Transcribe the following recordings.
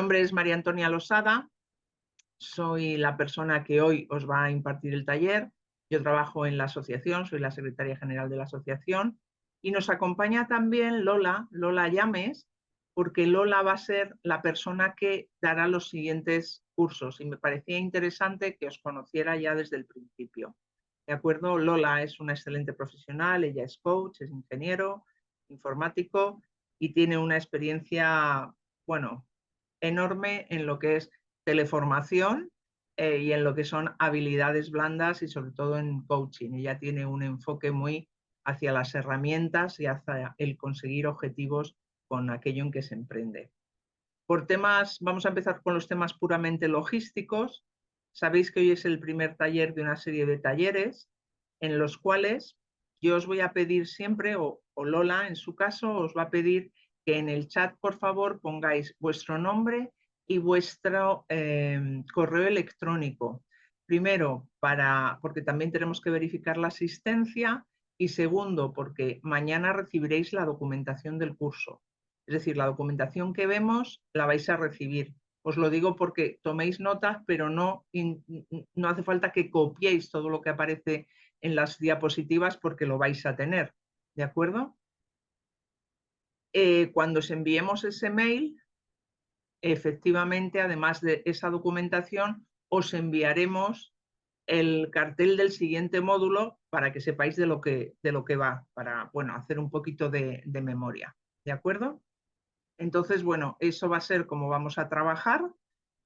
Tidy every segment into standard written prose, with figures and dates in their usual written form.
nombre es María Antonia Losada, soy la persona que hoy os va a impartir el taller. Yo trabajo en la asociación, soy la secretaria general de la asociación y nos acompaña también Lola Llames, porque Lola va a ser la persona que dará los siguientes cursos y me parecía interesante que os conociera ya desde el principio. ¿De acuerdo? Lola es una excelente profesional, ella es coach, es ingeniero informático y tiene una experiencia, bueno, enorme en lo que es teleformación y en lo que son habilidades blandas y sobre todo en coaching. Ella tiene un enfoque muy hacia las herramientas y hacia el conseguir objetivos con aquello en que se emprende. Por temas, vamos a empezar con los temas puramente logísticos. Sabéis que hoy es el primer taller de una serie de talleres en los cuales yo os voy a pedir siempre, o Lola en su caso, os va a pedir que en el chat, por favor, pongáis vuestro nombre y vuestro correo electrónico. Primero, porque también tenemos que verificar la asistencia y segundo, porque mañana recibiréis la documentación del curso. Es decir, la documentación que vemos la vais a recibir. Os lo digo porque toméis notas, pero no hace falta que copiéis todo lo que aparece en las diapositivas porque lo vais a tener. ¿De acuerdo? Cuando os enviemos ese mail, efectivamente, además de esa documentación, os enviaremos el cartel del siguiente módulo para que sepáis de lo que va, para hacer un poquito de memoria. ¿De acuerdo? Entonces, bueno, eso va a ser como vamos a trabajar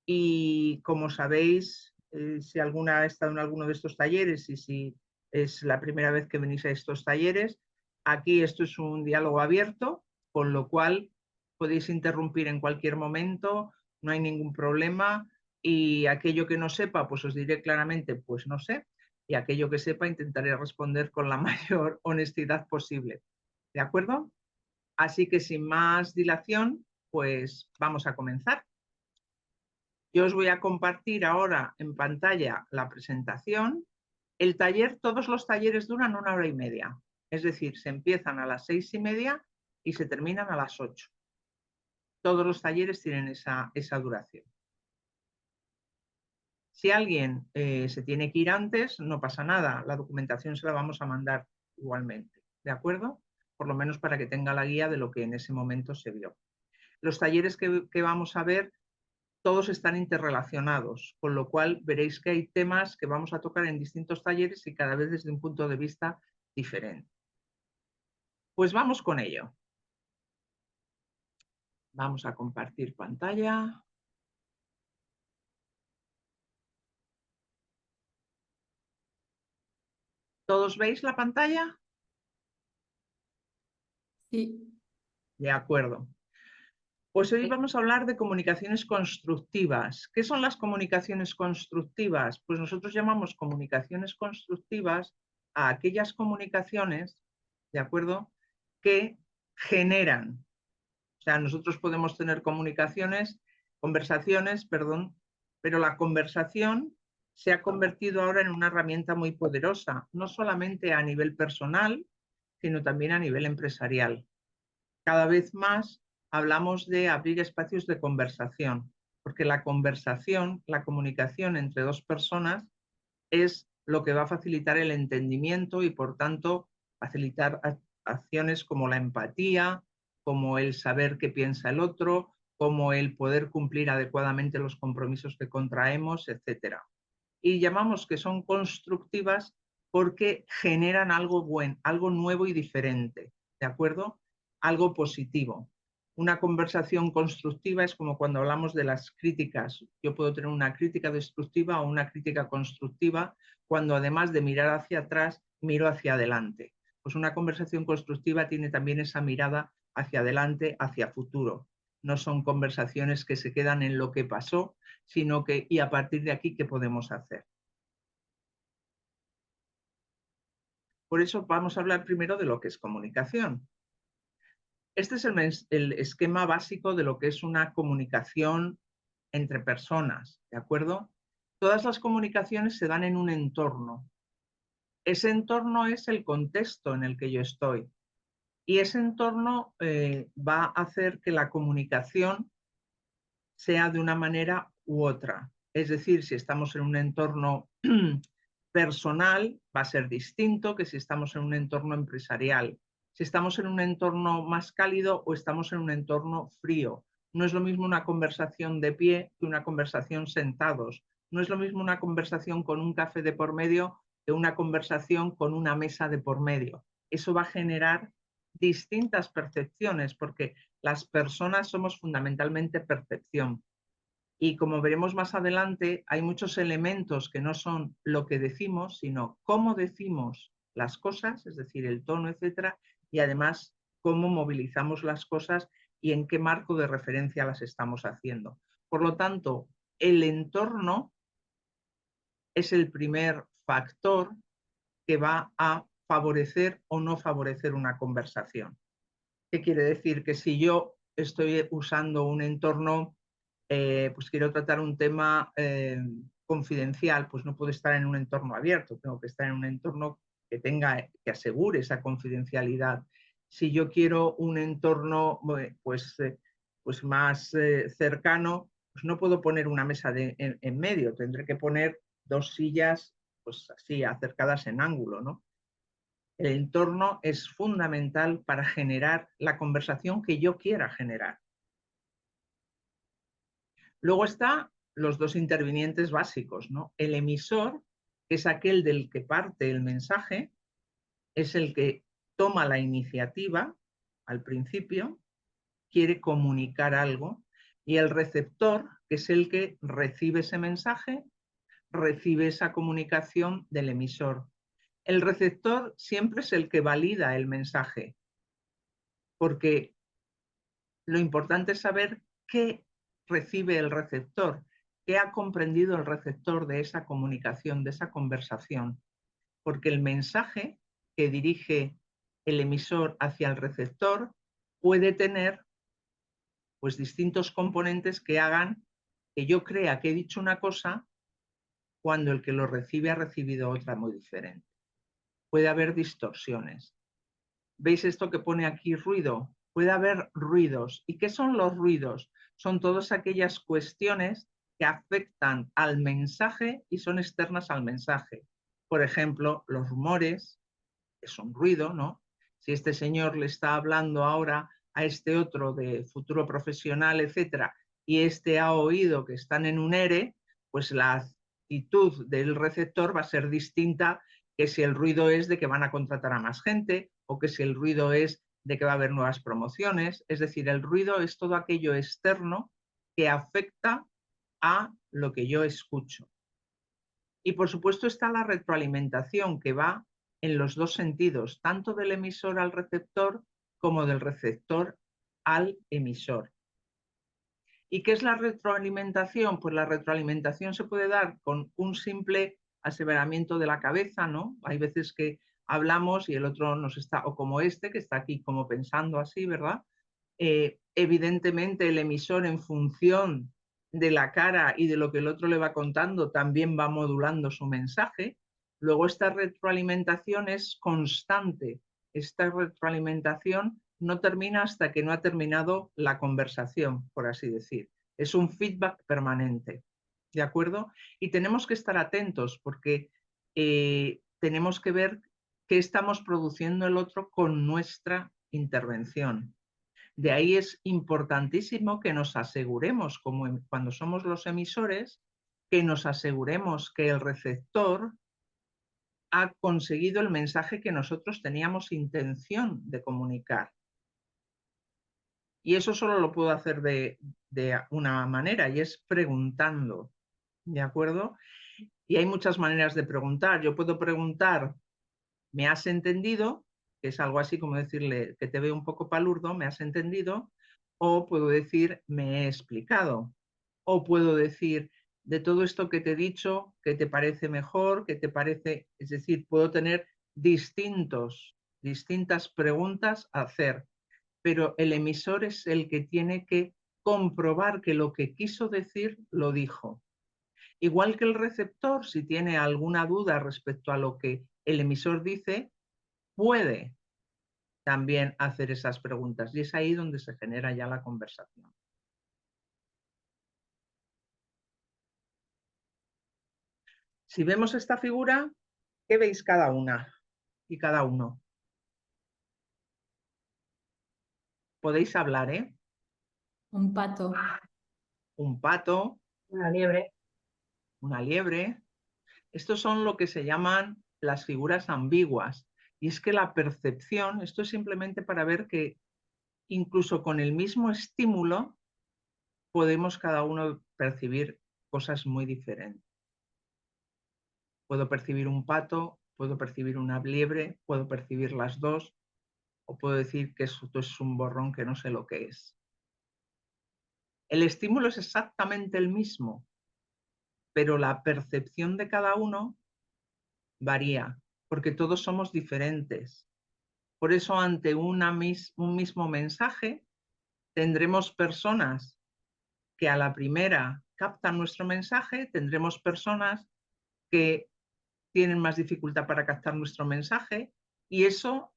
y como sabéis, si alguna ha estado en alguno de estos talleres y si es la primera vez que venís a estos talleres, aquí esto es un diálogo abierto, con lo cual podéis interrumpir en cualquier momento, no hay ningún problema y aquello que no sepa, pues os diré claramente, pues no sé, y aquello que sepa intentaré responder con la mayor honestidad posible. ¿De acuerdo? Así que sin más dilación, pues vamos a comenzar. Yo os voy a compartir ahora en pantalla la presentación. El taller, todos los talleres duran 1 hora y media. Es decir, se empiezan a las 6:30 y se terminan a las 8. Todos los talleres tienen esa duración. Si alguien se tiene que ir antes, no pasa nada. La documentación se la vamos a mandar igualmente. ¿De acuerdo? Por lo menos para que tenga la guía de lo que en ese momento se vio. Los talleres que vamos a ver, todos están interrelacionados, con lo cual veréis que hay temas que vamos a tocar en distintos talleres y cada vez desde un punto de vista diferente. Pues vamos con ello. Vamos a compartir pantalla. ¿Todos veis la pantalla? Sí. De acuerdo. Pues hoy vamos a hablar de comunicaciones constructivas. ¿Qué son las comunicaciones constructivas? Pues nosotros llamamos comunicaciones constructivas a aquellas comunicaciones, ¿de acuerdo?, que generan. O sea, nosotros podemos tener conversaciones, pero la conversación se ha convertido ahora en una herramienta muy poderosa, no solamente a nivel personal, sino también a nivel empresarial. Cada vez más hablamos de abrir espacios de conversación, porque la conversación, la comunicación entre dos personas es lo que va a facilitar el entendimiento y, por tanto, facilitar acciones como la empatía, como el saber qué piensa el otro, como el poder cumplir adecuadamente los compromisos que contraemos, etc. Y llamamos que son constructivas porque generan algo bueno, algo nuevo y diferente, ¿de acuerdo? Algo positivo. Una conversación constructiva es como cuando hablamos de las críticas. Yo puedo tener una crítica destructiva o una crítica constructiva cuando además de mirar hacia atrás, miro hacia adelante. Pues una conversación constructiva tiene también esa mirada hacia adelante, hacia futuro. No son conversaciones que se quedan en lo que pasó, sino que, y a partir de aquí, ¿qué podemos hacer? Por eso vamos a hablar primero de lo que es comunicación. Este es el esquema básico de lo que es una comunicación entre personas, ¿de acuerdo? Todas las comunicaciones se dan en un entorno. Ese entorno es el contexto en el que yo estoy. Y ese entorno va a hacer que la comunicación sea de una manera u otra. Es decir, si estamos en un entorno personal, va a ser distinto que si estamos en un entorno empresarial. Si estamos en un entorno más cálido o estamos en un entorno frío. No es lo mismo una conversación de pie que una conversación sentados. No es lo mismo una conversación con un café de por medio que una conversación con una mesa de por medio. Eso va a generar distintas percepciones porque las personas somos fundamentalmente percepción. Y como veremos más adelante, hay muchos elementos que no son lo que decimos, sino cómo decimos las cosas, es decir, el tono, etcétera, y además cómo movilizamos las cosas y en qué marco de referencia las estamos haciendo. Por lo tanto, el entorno es el primer factor que va a favorecer o no favorecer una conversación. ¿Qué quiere decir? Que si yo estoy usando un entorno, pues quiero tratar un tema confidencial, pues no puedo estar en un entorno abierto, tengo que estar en un entorno que asegure esa confidencialidad. Si yo quiero un entorno pues más cercano, pues no puedo poner una mesa en medio, tendré que poner dos sillas pues así acercadas en ángulo, ¿no? El entorno es fundamental para generar la conversación que yo quiera generar. Luego están los dos intervinientes básicos, ¿no? El emisor, que es aquel del que parte el mensaje, es el que toma la iniciativa al principio, quiere comunicar algo, y el receptor, que es el que recibe ese mensaje, recibe esa comunicación del emisor. El receptor siempre es el que valida el mensaje, porque lo importante es saber qué recibe el receptor, qué ha comprendido el receptor de esa comunicación, de esa conversación, porque el mensaje que dirige el emisor hacia el receptor puede tener pues distintos componentes que hagan que yo crea que he dicho una cosa cuando el que lo recibe ha recibido otra muy diferente. Puede haber distorsiones. ¿Veis esto que pone aquí ruido? Puede haber ruidos. ¿Y qué son los ruidos? Son todas aquellas cuestiones que afectan al mensaje y son externas al mensaje. Por ejemplo, los rumores, es un ruido, ¿no? Si este señor le está hablando ahora a este otro de futuro profesional, etcétera, y este ha oído que están en un ERE, pues la actitud del receptor va a ser distinta que si el ruido es de que van a contratar a más gente o que si el ruido es de que va a haber nuevas promociones. Es decir, el ruido es todo aquello externo que afecta a lo que yo escucho. Y por supuesto está la retroalimentación que va en los dos sentidos, tanto del emisor al receptor como del receptor al emisor. ¿Y qué es la retroalimentación? Pues la retroalimentación se puede dar con un simple aseveramiento de la cabeza, ¿no? Hay veces que hablamos y el otro nos está, o como este, que está aquí como pensando así, ¿verdad? Evidentemente el emisor en función de la cara y de lo que el otro le va contando también va modulando su mensaje. Luego esta retroalimentación es constante. Esta retroalimentación no termina hasta que no ha terminado la conversación, por así decir. Es un feedback permanente. ¿De acuerdo? Y tenemos que estar atentos porque tenemos que ver qué estamos produciendo el otro con nuestra intervención. De ahí es importantísimo que nos aseguremos, como cuando somos los emisores, que nos aseguremos que el receptor ha conseguido el mensaje que nosotros teníamos intención de comunicar. Y eso solo lo puedo hacer de una manera, y es preguntando, ¿de acuerdo? Y hay muchas maneras de preguntar. Yo puedo preguntar, ¿me has entendido? Que es algo así como decirle que te veo un poco palurdo, ¿me has entendido? O puedo decir, me he explicado. O puedo decir, de todo esto que te he dicho, ¿qué te parece mejor? ¿Qué te parece? Es decir, puedo tener distintas preguntas a hacer, pero el emisor es el que tiene que comprobar que lo que quiso decir lo dijo. Igual que el receptor, si tiene alguna duda respecto a lo que el emisor dice, puede también hacer esas preguntas. Y es ahí donde se genera ya la conversación. Si vemos esta figura, ¿qué veis cada una y cada uno? Podéis hablar, ¿eh? Un pato. Un pato, Una liebre. una liebre. Estos son lo que se llaman las figuras ambiguas. Y es que la percepción, esto es simplemente para ver que incluso con el mismo estímulo podemos cada uno percibir cosas muy diferentes. Puedo percibir un pato, puedo percibir una liebre, puedo percibir las dos, o puedo decir que esto es un borrón que no sé lo que es. El estímulo es exactamente el mismo, pero la percepción de cada uno varía, porque todos somos diferentes. Por eso, ante un mismo mensaje, tendremos personas que a la primera captan nuestro mensaje, tendremos personas que tienen más dificultad para captar nuestro mensaje, y eso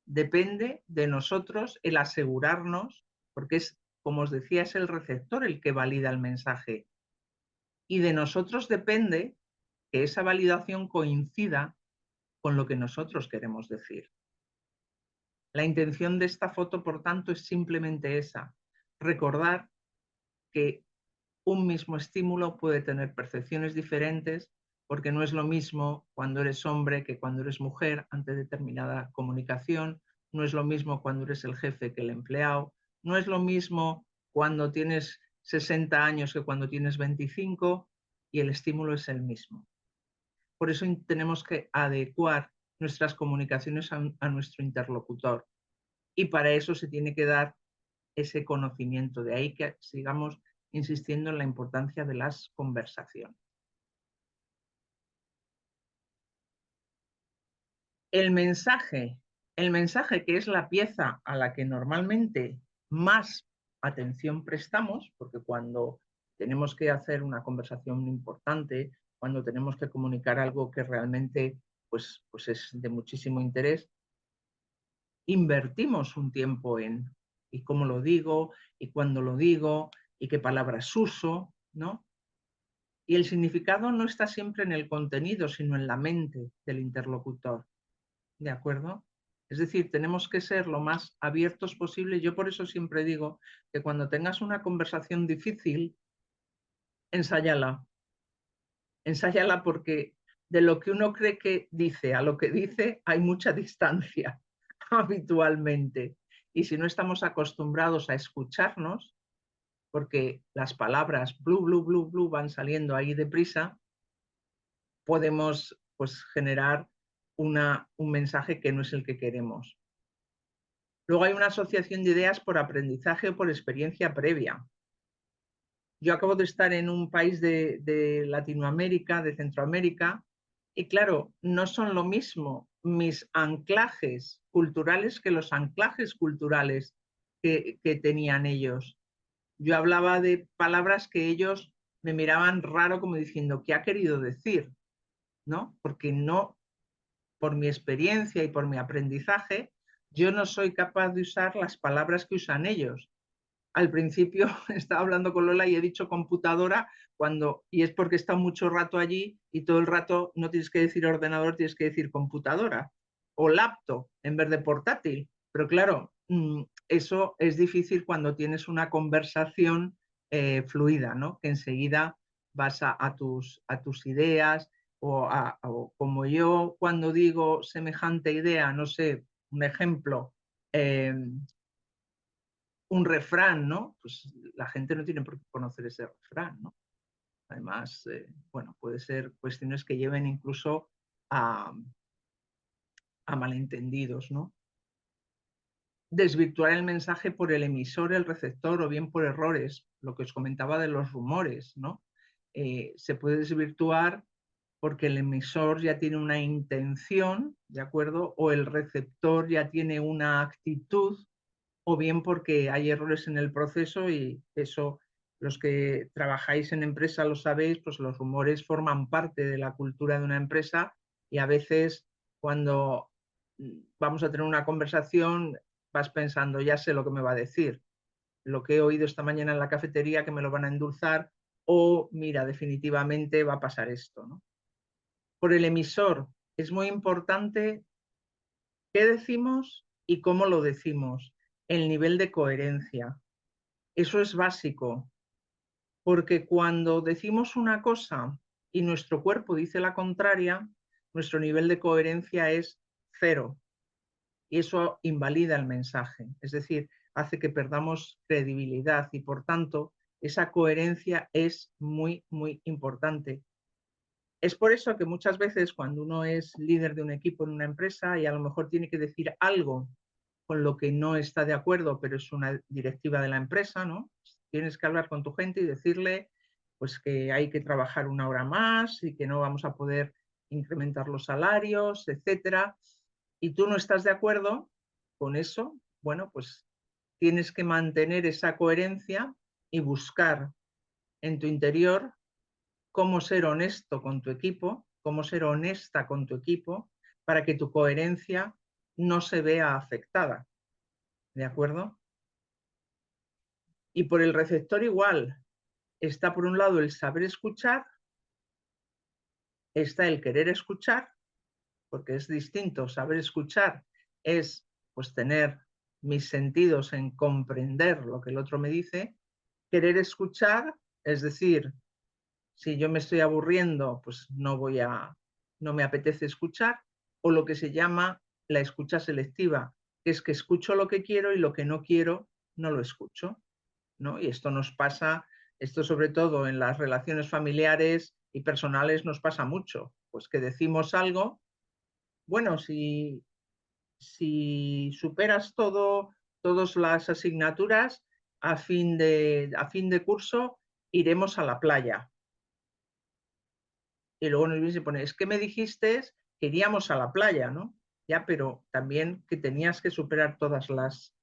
depende de nosotros el asegurarnos, porque es, como os decía, es el receptor el que valida el mensaje. Y de nosotros depende que esa validación coincida con lo que nosotros queremos decir. La intención de esta foto, por tanto, es simplemente esa: recordar que un mismo estímulo puede tener percepciones diferentes, porque no es lo mismo cuando eres hombre que cuando eres mujer ante determinada comunicación, no es lo mismo cuando eres el jefe que el empleado, no es lo mismo cuando tienes 60 años que cuando tienes 25, y el estímulo es el mismo. Por eso tenemos que adecuar nuestras comunicaciones a nuestro interlocutor, y para eso se tiene que dar ese conocimiento. De ahí que sigamos insistiendo en la importancia de las conversaciones. El mensaje que es la pieza a la que normalmente más atención prestamos, porque cuando tenemos que hacer una conversación importante, cuando tenemos que comunicar algo que realmente pues es de muchísimo interés, invertimos un tiempo en y cómo lo digo, y cuándo lo digo, y qué palabras uso, ¿no? Y el significado no está siempre en el contenido, sino en la mente del interlocutor, ¿de acuerdo? Es decir, tenemos que ser lo más abiertos posible. Yo por eso siempre digo que cuando tengas una conversación difícil, ensáyala. Ensáyala, porque de lo que uno cree que dice a lo que dice hay mucha distancia habitualmente. Y si no estamos acostumbrados a escucharnos, porque las palabras blu, blu, blu, blu van saliendo ahí deprisa, podemos pues generar un mensaje que no es el que queremos. Luego hay una asociación de ideas por aprendizaje o por experiencia previa. Yo acabo de estar en un país de Latinoamérica, de Centroamérica, y claro, no son lo mismo mis anclajes culturales que los anclajes culturales que tenían ellos. Yo hablaba de palabras que ellos me miraban raro, como diciendo, ¿qué ha querido decir? ¿No? Porque no, por mi experiencia y por mi aprendizaje, yo no soy capaz de usar las palabras que usan ellos. Al principio estaba hablando con Lola y he dicho computadora, y es porque he estado mucho rato allí y todo el rato no tienes que decir ordenador, tienes que decir computadora o laptop en vez de portátil. Pero claro, eso es difícil cuando tienes una conversación fluida, ¿no? Que enseguida vas a tus ideas, o como yo cuando digo semejante idea, no sé, un ejemplo, un refrán, ¿no? Pues la gente no tiene por qué conocer ese refrán, ¿no? Además, bueno, puede ser cuestiones que lleven incluso a malentendidos, ¿no? Desvirtuar el mensaje por el emisor, el receptor, o bien por errores, lo que os comentaba de los rumores, ¿no? Se puede desvirtuar porque el emisor ya tiene una intención, ¿de acuerdo? O el receptor ya tiene una actitud, o bien porque hay errores en el proceso, y eso, los que trabajáis en empresa lo sabéis, pues los rumores forman parte de la cultura de una empresa, y a veces cuando vamos a tener una conversación vas pensando, ya sé lo que me va a decir, lo que he oído esta mañana en la cafetería que me lo van a endulzar, o mira, definitivamente va a pasar esto, ¿no? Por el emisor es muy importante qué decimos y cómo lo decimos, el nivel de coherencia. Eso es básico, porque cuando decimos una cosa y nuestro cuerpo dice la contraria, nuestro nivel de coherencia es 0 y eso invalida el mensaje, es decir, hace que perdamos credibilidad y por tanto esa coherencia es muy, muy importante. Es por eso que muchas veces cuando uno es líder de un equipo en una empresa y a lo mejor tiene que decir algo con lo que no está de acuerdo, pero es una directiva de la empresa, ¿no? Tienes que hablar con tu gente y decirle pues que hay que trabajar una hora más y que no vamos a poder incrementar los salarios, etcétera. Y tú no estás de acuerdo con eso, bueno, pues tienes que mantener esa coherencia y buscar en tu interior cómo ser honesto con tu equipo, cómo ser honesta con tu equipo para que tu coherencia no se vea afectada. ¿De acuerdo? Y por el receptor igual, está por un lado el saber escuchar, está el querer escuchar, porque es distinto. Saber escuchar es pues tener mis sentidos en comprender lo que el otro me dice. Querer escuchar, es decir, si yo me estoy aburriendo, pues no me apetece escuchar, o lo que se llama la escucha selectiva, que es que escucho lo que quiero y lo que no quiero no lo escucho, ¿no? Y esto nos pasa, esto sobre todo en las relaciones familiares y personales nos pasa mucho, pues que decimos algo, bueno, si superas todas las asignaturas a fin de curso iremos a la playa. Y luego nos viene y se pone, es que me dijiste que iríamos a la playa, ¿no? Ya, pero también que tenías que superar todas las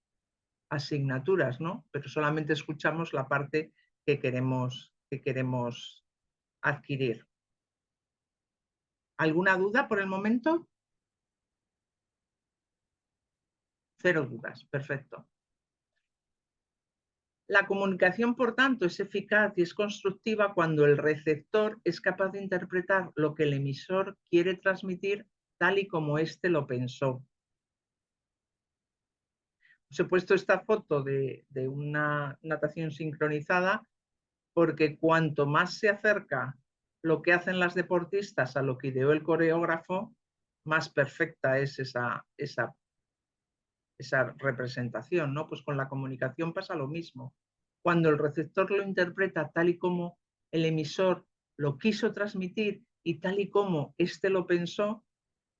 asignaturas, ¿no? Pero solamente escuchamos la parte que queremos adquirir. ¿Alguna duda por el momento? Cero dudas, perfecto. La comunicación, por tanto, es eficaz y es constructiva cuando el receptor es capaz de interpretar lo que el emisor quiere transmitir tal y como éste lo pensó. Os he puesto esta foto de una natación sincronizada porque cuanto más se acerca lo que hacen las deportistas a lo que ideó el coreógrafo, más perfecta es esa representación, ¿no? Pues con la comunicación pasa lo mismo. Cuando el receptor lo interpreta tal y como el emisor lo quiso transmitir y tal y como éste lo pensó,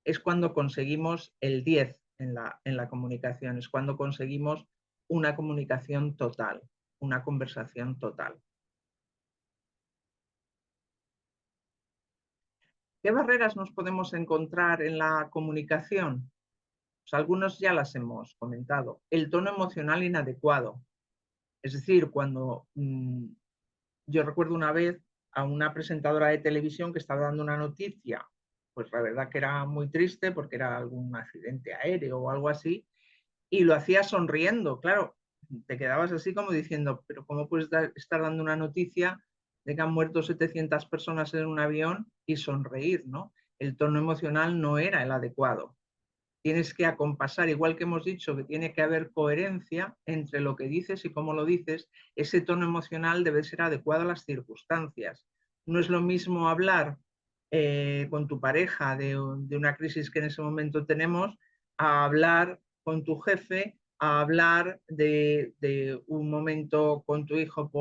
es cuando conseguimos el 10 en la comunicación, es cuando conseguimos una comunicación total, una conversación total. ¿Qué barreras nos podemos encontrar en la comunicación? Pues algunos ya las hemos comentado. El tono emocional inadecuado. Es decir, cuando yo recuerdo una vez a una presentadora de televisión que estaba dando una noticia, pues la verdad que era muy triste porque era algún accidente aéreo o algo así, y lo hacía sonriendo. Claro, te quedabas así como diciendo, pero ¿cómo puedes estar dando una noticia de que han muerto 700 personas en un avión y sonreír, ¿no? El tono emocional no era el adecuado. Tienes que acompasar, igual que hemos dicho que tiene que haber coherencia entre lo que dices y cómo lo dices, ese tono emocional debe ser adecuado a las circunstancias. No es lo mismo hablar con tu pareja de una crisis que en ese momento tenemos, a hablar con tu jefe, a hablar de un momento con tu hijo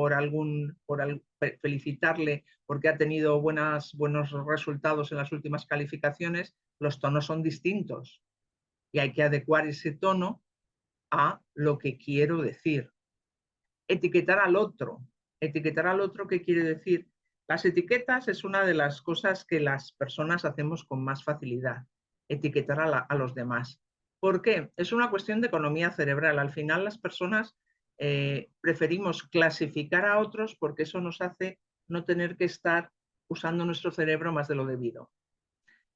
felicitarle porque ha tenido buenos resultados en las últimas calificaciones. Los tonos son distintos y hay que adecuar ese tono a lo que quiero decir. Etiquetar al otro. Etiquetar al otro, ¿qué quiere decir? Las etiquetas es una de las cosas que las personas hacemos con más facilidad. Etiquetar a los demás. ¿Por qué? Es una cuestión de economía cerebral. Al final las personas preferimos clasificar a otros porque eso nos hace no tener que estar usando nuestro cerebro más de lo debido.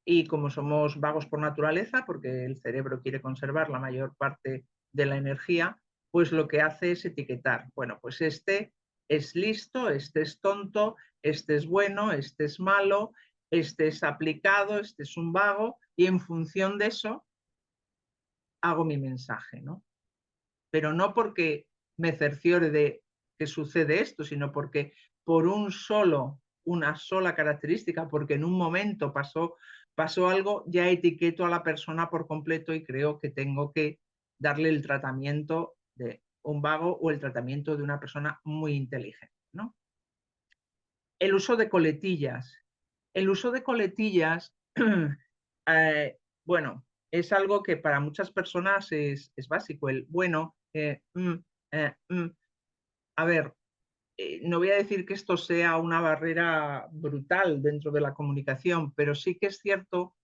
Y como somos vagos por naturaleza, porque el cerebro quiere conservar la mayor parte de la energía, pues lo que hace es etiquetar. Bueno, pues este es listo, este es tonto, este es bueno, este es malo, este es aplicado, este es un vago, y en función de eso hago mi mensaje, ¿no? Pero no porque me cerciore de que sucede esto, sino porque por una sola característica, porque en un momento pasó algo, ya etiqueto a la persona por completo y creo que tengo que darle el tratamiento de un vago o el tratamiento de una persona muy inteligente, ¿no? El uso de coletillas. El uso de coletillas, bueno, es algo que para muchas personas es básico. El bueno, eh, mm. A ver, no voy a decir que esto sea una barrera brutal dentro de la comunicación, pero sí que es cierto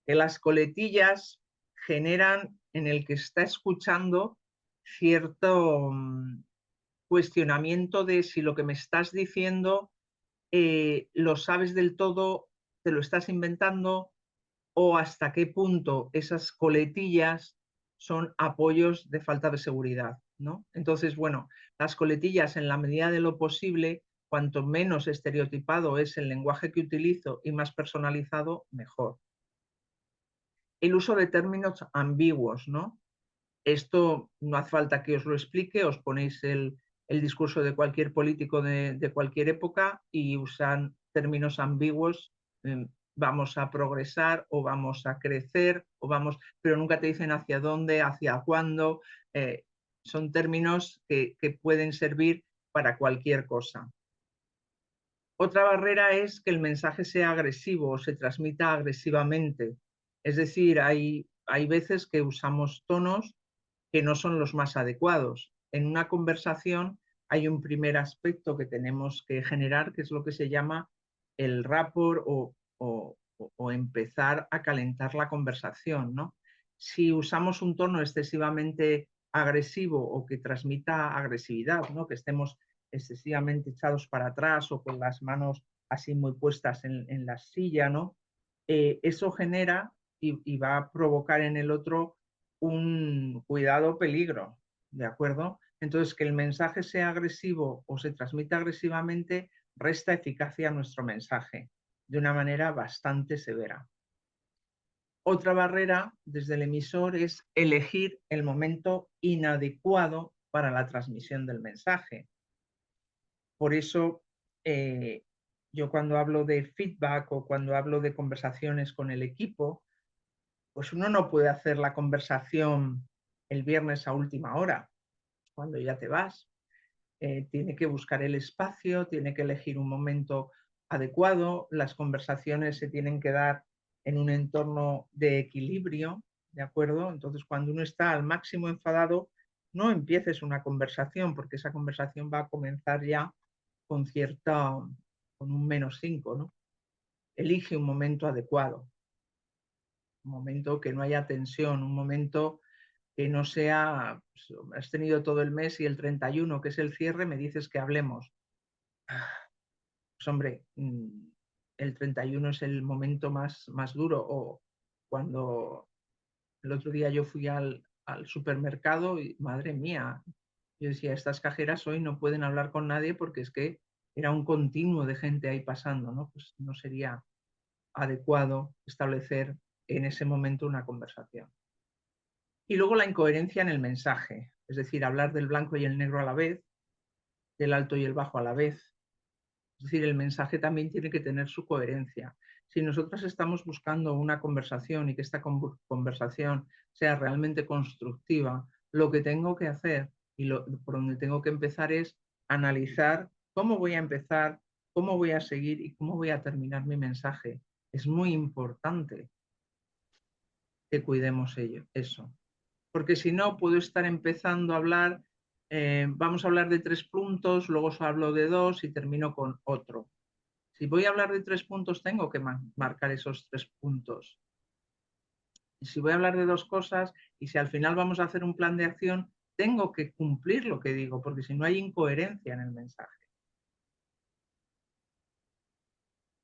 que las coletillas generan en el que está escuchando cierto cuestionamiento de si lo que me estás diciendo lo sabes del todo, te lo estás inventando o hasta qué punto esas coletillas son apoyos de falta de seguridad, ¿no? Entonces, bueno, las coletillas en la medida de lo posible, cuanto menos estereotipado es el lenguaje que utilizo y más personalizado, mejor. El uso de términos ambiguos, ¿no? Esto no hace falta que os lo explique, os ponéis el discurso de cualquier político de cualquier época y usan términos ambiguos, vamos a progresar o vamos a crecer, pero nunca te dicen hacia dónde, hacia cuándo. Son términos que pueden servir para cualquier cosa. Otra barrera es que el mensaje sea agresivo o se transmita agresivamente. Es decir, hay veces que usamos tonos que no son los más adecuados. En una conversación hay un primer aspecto que tenemos que generar, que es lo que se llama el rapport o empezar a calentar la conversación, ¿no? Si usamos un tono excesivamente agresivo o que transmita agresividad, ¿no? Que estemos excesivamente echados para atrás o con las manos así muy puestas en la silla, ¿no? Eso genera y va a provocar en el otro un cuidado peligro, ¿de acuerdo? Entonces, que el mensaje sea agresivo o se transmita agresivamente resta eficacia a nuestro mensaje de una manera bastante severa. Otra barrera desde el emisor es elegir el momento inadecuado para la transmisión del mensaje. Por eso, yo cuando hablo de feedback o cuando hablo de conversaciones con el equipo, pues uno no puede hacer la conversación el viernes a última hora, cuando ya te vas. Tiene que buscar el espacio, tiene que elegir un momento adecuado, las conversaciones se tienen que dar en un entorno de equilibrio, ¿de acuerdo? Entonces, cuando uno está al máximo enfadado, no empieces una conversación, porque esa conversación va a comenzar ya con con un -5, ¿no? Elige un momento adecuado, un momento que no haya tensión, un momento que no sea, pues, has tenido todo el mes y el 31, que es el cierre, me dices que hablemos. Pues hombre, el 31 es el momento más duro. O cuando el otro día yo fui al supermercado y madre mía, yo decía, estas cajeras hoy no pueden hablar con nadie porque es que era un continuo de gente ahí pasando, ¿no? Pues no sería adecuado establecer en ese momento una conversación. Y luego la incoherencia en el mensaje, es decir, hablar del blanco y el negro a la vez, del alto y el bajo a la vez. Es decir, el mensaje también tiene que tener su coherencia. Si nosotros estamos buscando una conversación y que esta conversación sea realmente constructiva, lo que tengo que hacer y por donde tengo que empezar es analizar cómo voy a empezar, cómo voy a seguir y cómo voy a terminar mi mensaje. Es muy importante que cuidemos eso. Porque si no, puedo estar empezando a hablar, vamos a hablar de 3 puntos, luego os hablo de 2 y termino con otro. Si voy a hablar de 3 puntos, tengo que marcar esos 3 puntos. Y si voy a hablar de 2 cosas y si al final vamos a hacer un plan de acción, tengo que cumplir lo que digo, porque si no hay incoherencia en el mensaje.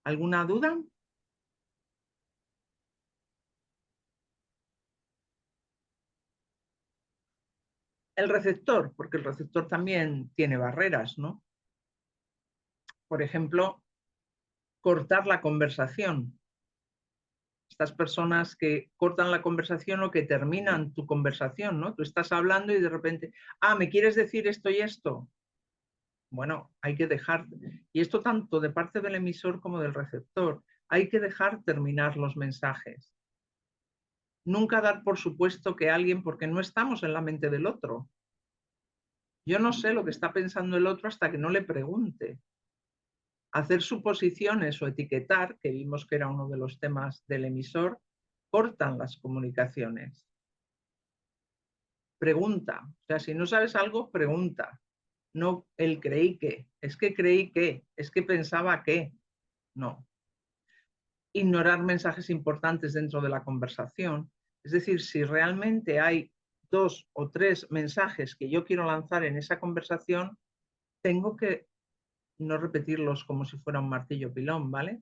¿Alguna duda? El receptor, porque el receptor también tiene barreras, ¿no? Por ejemplo, cortar la conversación. Estas personas que cortan la conversación o que terminan tu conversación, ¿no? Tú estás hablando y de repente, ¿me quieres decir esto y esto? Bueno, hay que dejar, y esto tanto de parte del emisor como del receptor, hay que dejar terminar los mensajes. Nunca dar por supuesto que alguien, porque no estamos en la mente del otro. Yo no sé lo que está pensando el otro hasta que no le pregunte. Hacer suposiciones o etiquetar, que vimos que era uno de los temas del emisor, cortan las comunicaciones. Pregunta, o sea, si no sabes algo, pregunta. No el creí que, es que pensaba que, no. Ignorar mensajes importantes dentro de la conversación. Es decir, si realmente hay 2 o 3 mensajes que yo quiero lanzar en esa conversación, tengo que no repetirlos como si fuera un martillo pilón, ¿vale?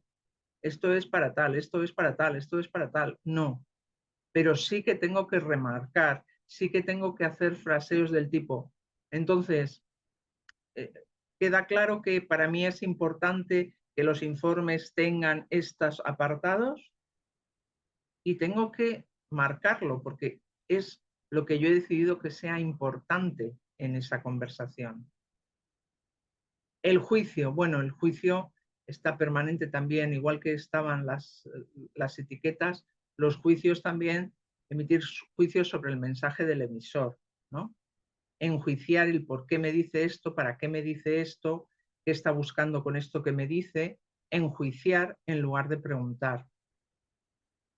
Esto es para tal, esto es para tal, esto es para tal. No, pero sí que tengo que remarcar, sí que tengo que hacer fraseos del tipo. Entonces, queda claro que para mí es importante que los informes tengan estos apartados y tengo que marcarlo porque es lo que yo he decidido que sea importante en esa conversación. El juicio, bueno, el juicio está permanente también, igual que estaban las etiquetas, los juicios también, emitir juicios sobre el mensaje del emisor, ¿no? Enjuiciar el por qué me dice esto, para qué me dice esto, qué está buscando con esto que me dice, enjuiciar en lugar de preguntar.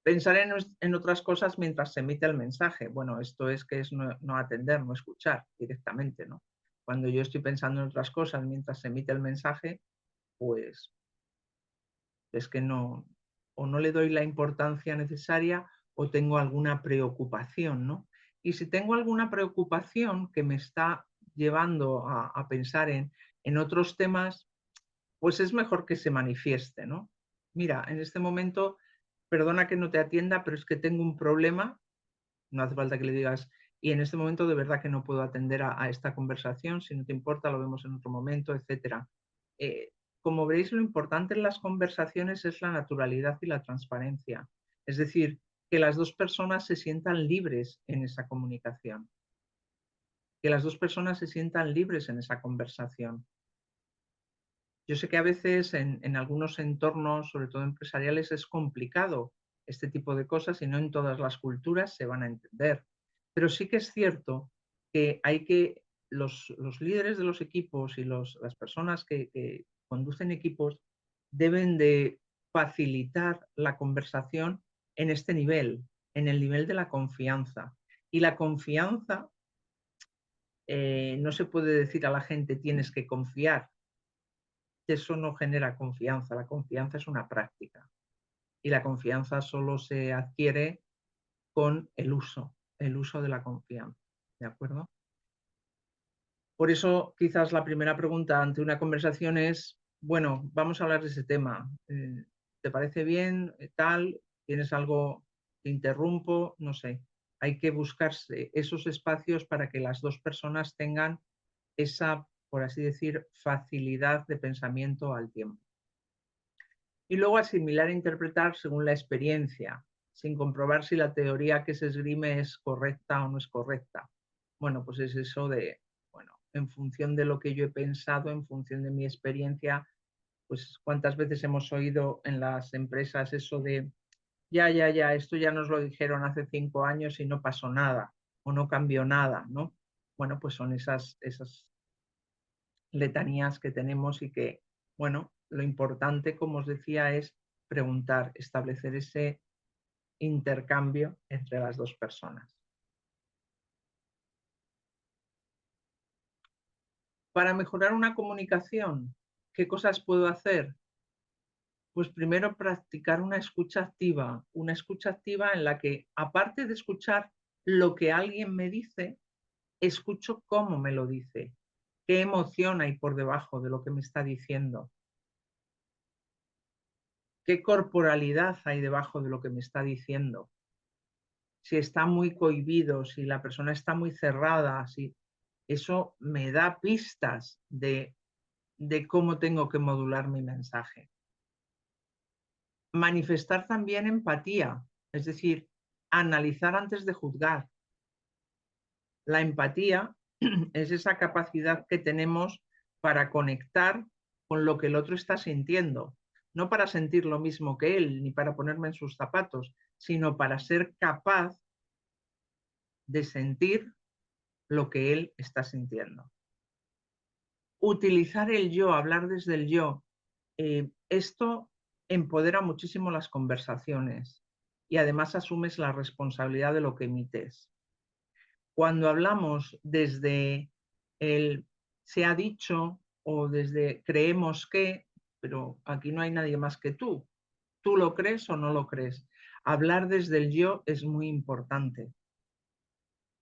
Pensar en otras cosas mientras se emite el mensaje. Bueno, esto es que es no atender, no escuchar directamente, ¿no? Cuando yo estoy pensando en otras cosas mientras se emite el mensaje, pues es que no, o no le doy la importancia necesaria o tengo alguna preocupación, ¿no? Y si tengo alguna preocupación que me está llevando a pensar en otros temas, pues es mejor que se manifieste, ¿no? Mira, en este momento, perdona que no te atienda, pero es que tengo un problema, no hace falta que le digas, y en este momento de verdad que no puedo atender a esta conversación, si no te importa lo vemos en otro momento, etcétera. Como veréis, lo importante en las conversaciones es la naturalidad y la transparencia. Es decir, que las dos personas se sientan libres en esa comunicación, que las dos personas se sientan libres en esa conversación. Yo sé que a veces en algunos entornos, sobre todo empresariales, es complicado este tipo de cosas y no en todas las culturas se van a entender. Pero sí que es cierto que hay que, los líderes de los equipos y las personas que conducen equipos deben de facilitar la conversación en este nivel, en el nivel de la confianza. Y la confianza, no se puede decir a la gente tienes que confiar, eso no genera confianza, la confianza es una práctica y la confianza solo se adquiere con el uso de la confianza, ¿de acuerdo? Por eso quizás la primera pregunta ante una conversación es, bueno, vamos a hablar de ese tema, ¿te parece bien? ¿Tal? ¿Tienes algo? ¿Te interrumpo? No sé. Hay que buscarse esos espacios para que las dos personas tengan esa, por así decir, facilidad de pensamiento al tiempo. Y luego asimilar e interpretar según la experiencia, sin comprobar si la teoría que se esgrime es correcta o no es correcta. Bueno, pues es eso de, bueno, en función de lo que yo he pensado, en función de mi experiencia, pues cuántas veces hemos oído en las empresas eso de, ya, esto ya nos lo dijeron hace 5 años y no pasó nada o no cambió nada, ¿no? Bueno, pues son esas letanías que tenemos y que, bueno, lo importante, como os decía, es preguntar, establecer ese intercambio entre las dos personas. Para mejorar una comunicación, ¿qué cosas puedo hacer? Pues primero practicar una escucha activa en la que, aparte de escuchar lo que alguien me dice, escucho cómo me lo dice, qué emoción hay por debajo de lo que me está diciendo, qué corporalidad hay debajo de lo que me está diciendo, si está muy cohibido, si la persona está muy cerrada, si eso me da pistas de cómo tengo que modular mi mensaje. Manifestar también empatía, es decir, analizar antes de juzgar. La empatía es esa capacidad que tenemos para conectar con lo que el otro está sintiendo, no para sentir lo mismo que él, ni para ponerme en sus zapatos, sino para ser capaz de sentir lo que él está sintiendo. Utilizar el yo, hablar desde el yo, esto empodera muchísimo las conversaciones y además asumes la responsabilidad de lo que emites. Cuando hablamos desde el se ha dicho o desde creemos que, pero aquí no hay nadie más que tú. ¿Tú lo crees o no lo crees? Hablar desde el yo es muy importante.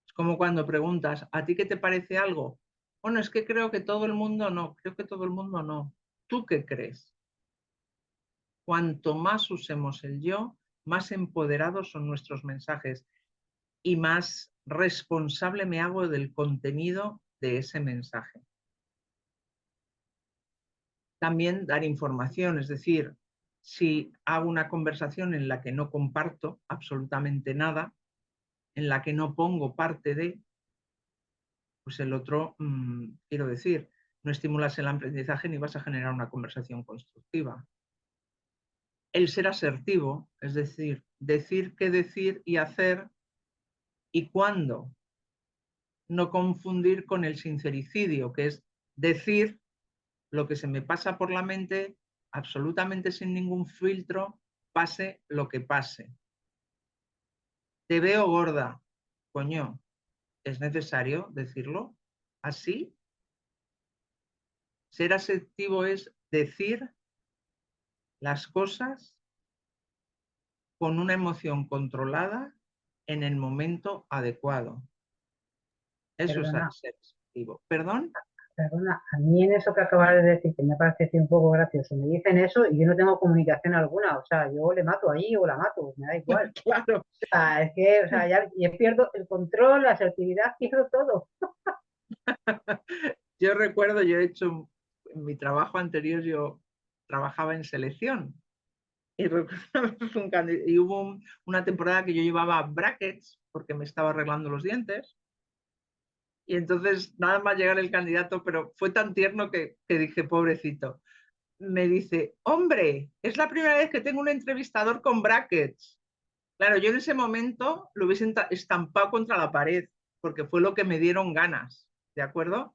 Es como cuando preguntas, ¿a ti qué te parece algo? Bueno, es que creo que todo el mundo no, creo que todo el mundo no. ¿Tú qué crees? Cuanto más usemos el yo, más empoderados son nuestros mensajes y más responsable me hago del contenido de ese mensaje. También dar información, es decir, si hago una conversación en la que no comparto absolutamente nada, en la que no pongo parte de, pues el otro, quiero decir, no estimulas el aprendizaje ni vas a generar una conversación constructiva. El ser asertivo, es decir qué decir y hacer y cuándo. No confundir con el sincericidio, que es decir lo que se me pasa por la mente absolutamente sin ningún filtro, pase lo que pase. Te veo gorda, coño, ¿es necesario decirlo así? Ser asertivo es decir las cosas con una emoción controlada en el momento adecuado. Eso es Perdona, ser asertivo. ¿Perdón? perdona, a mí en eso que acabas de decir, que me parece así un poco gracioso, me dicen eso y yo no tengo comunicación alguna, o sea, yo le mato ahí o la mato, me da igual. Claro. O sea, es que, o sea, ya pierdo el control, la asertividad, pierdo todo. Yo recuerdo, yo he hecho, en mi trabajo anterior yo trabajaba en selección y, y hubo una temporada que yo llevaba brackets porque me estaba arreglando los dientes y entonces nada más llegar el candidato, pero fue tan tierno que dije, pobrecito, me dice, hombre, es la primera vez que tengo un entrevistador con brackets. Claro, yo en ese momento lo hubiese estampado contra la pared porque fue lo que me dieron ganas, ¿de acuerdo?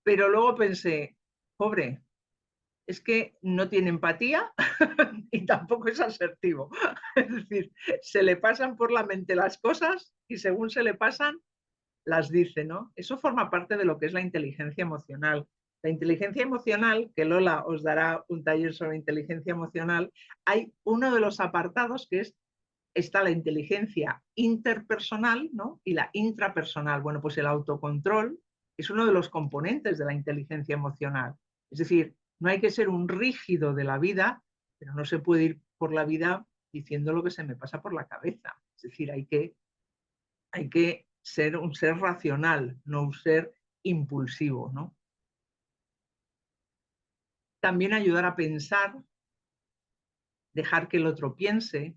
Pero luego pensé, pobre, es que no tiene empatía y tampoco es asertivo. Es decir, se le pasan por la mente las cosas y según se le pasan, las dice, ¿no? Eso forma parte de lo que es la inteligencia emocional. La inteligencia emocional, que Lola os dará un taller sobre inteligencia emocional, hay uno de los apartados que está la inteligencia interpersonal, ¿no? Y la intrapersonal. Bueno, pues el autocontrol es uno de los componentes de la inteligencia emocional. Es decir, no hay que ser un rígido de la vida, pero no se puede ir por la vida diciendo lo que se me pasa por la cabeza. Es decir, hay que ser un ser racional, no un ser impulsivo, ¿no? También ayudar a pensar, dejar que el otro piense.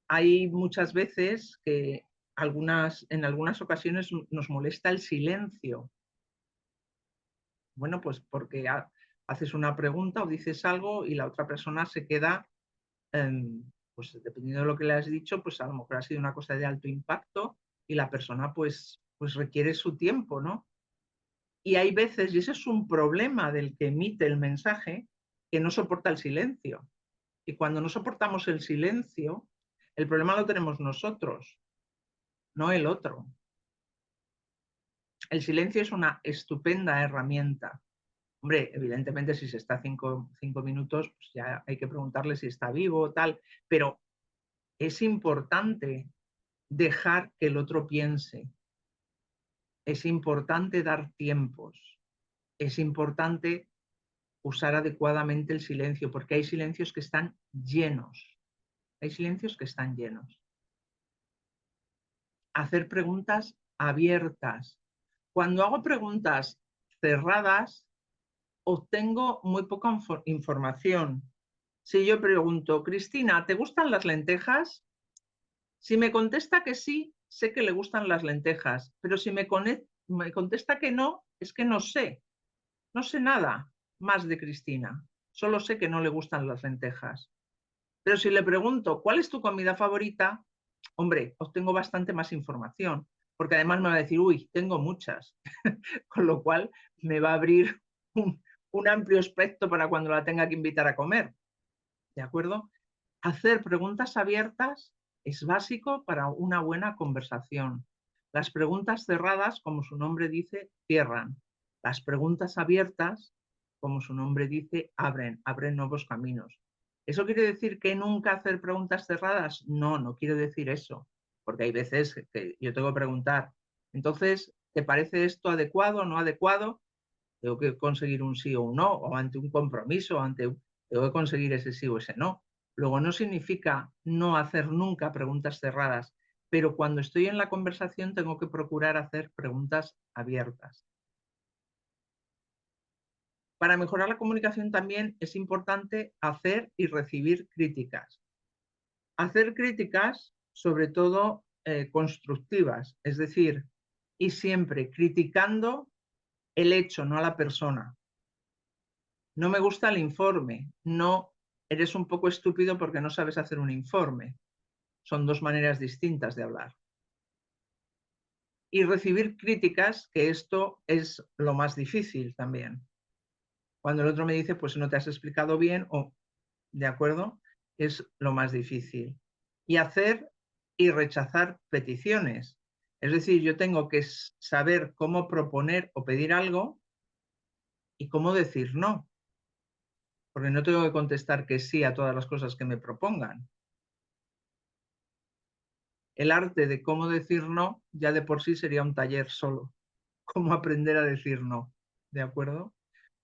Hay muchas veces que en algunas ocasiones nos molesta el silencio. Bueno, pues porque haces una pregunta o dices algo y la otra persona se queda, pues dependiendo de lo que le has dicho, pues a lo mejor ha sido una cosa de alto impacto y la persona pues requiere su tiempo, ¿no? Y hay veces, y ese es un problema del que emite el mensaje, que no soporta el silencio. Y cuando no soportamos el silencio, el problema lo tenemos nosotros, no el otro. El silencio es una estupenda herramienta. Hombre, evidentemente si se está cinco minutos, pues ya hay que preguntarle si está vivo o tal, pero es importante dejar que el otro piense. Es importante dar tiempos. Es importante usar adecuadamente el silencio, porque hay silencios que están llenos. Hay silencios que están llenos. Hacer preguntas abiertas. Cuando hago preguntas cerradas, obtengo muy poca información. Si yo pregunto, Cristina, ¿te gustan las lentejas? Si me contesta que sí, sé que le gustan las lentejas, pero si me contesta que no, es que no sé nada más de Cristina, solo sé que no le gustan las lentejas. Pero si le pregunto, ¿cuál es tu comida favorita? Hombre, obtengo bastante más información, porque además me va a decir, uy, tengo muchas, con lo cual me va a abrir un amplio espectro para cuando la tenga que invitar a comer. ¿De acuerdo? Hacer preguntas abiertas es básico para una buena conversación. Las preguntas cerradas, como su nombre dice, cierran. Las preguntas abiertas, como su nombre dice, abren nuevos caminos. ¿Eso quiere decir que nunca hacer preguntas cerradas? No, no quiere decir eso, porque hay veces que yo tengo que preguntar, entonces, ¿te parece esto adecuado o no adecuado? Tengo que conseguir un sí o un no, o ante un compromiso, tengo que conseguir ese sí o ese no. Luego no significa no hacer nunca preguntas cerradas, pero cuando estoy en la conversación tengo que procurar hacer preguntas abiertas. Para mejorar la comunicación también es importante hacer y recibir críticas. Hacer críticas, sobre todo constructivas, es decir, y siempre criticando el hecho, no a la persona. No me gusta el informe. No, eres un poco estúpido porque no sabes hacer un informe. Son dos maneras distintas de hablar. Y recibir críticas, que esto es lo más difícil también. Cuando el otro me dice, pues no te has explicado bien, o, ¿de acuerdo? Es lo más difícil. Y hacer y rechazar peticiones. Es decir, yo tengo que saber cómo proponer o pedir algo y cómo decir no. Porque no tengo que contestar que sí a todas las cosas que me propongan. El arte de cómo decir no ya de por sí sería un taller solo. Cómo aprender a decir no, ¿de acuerdo?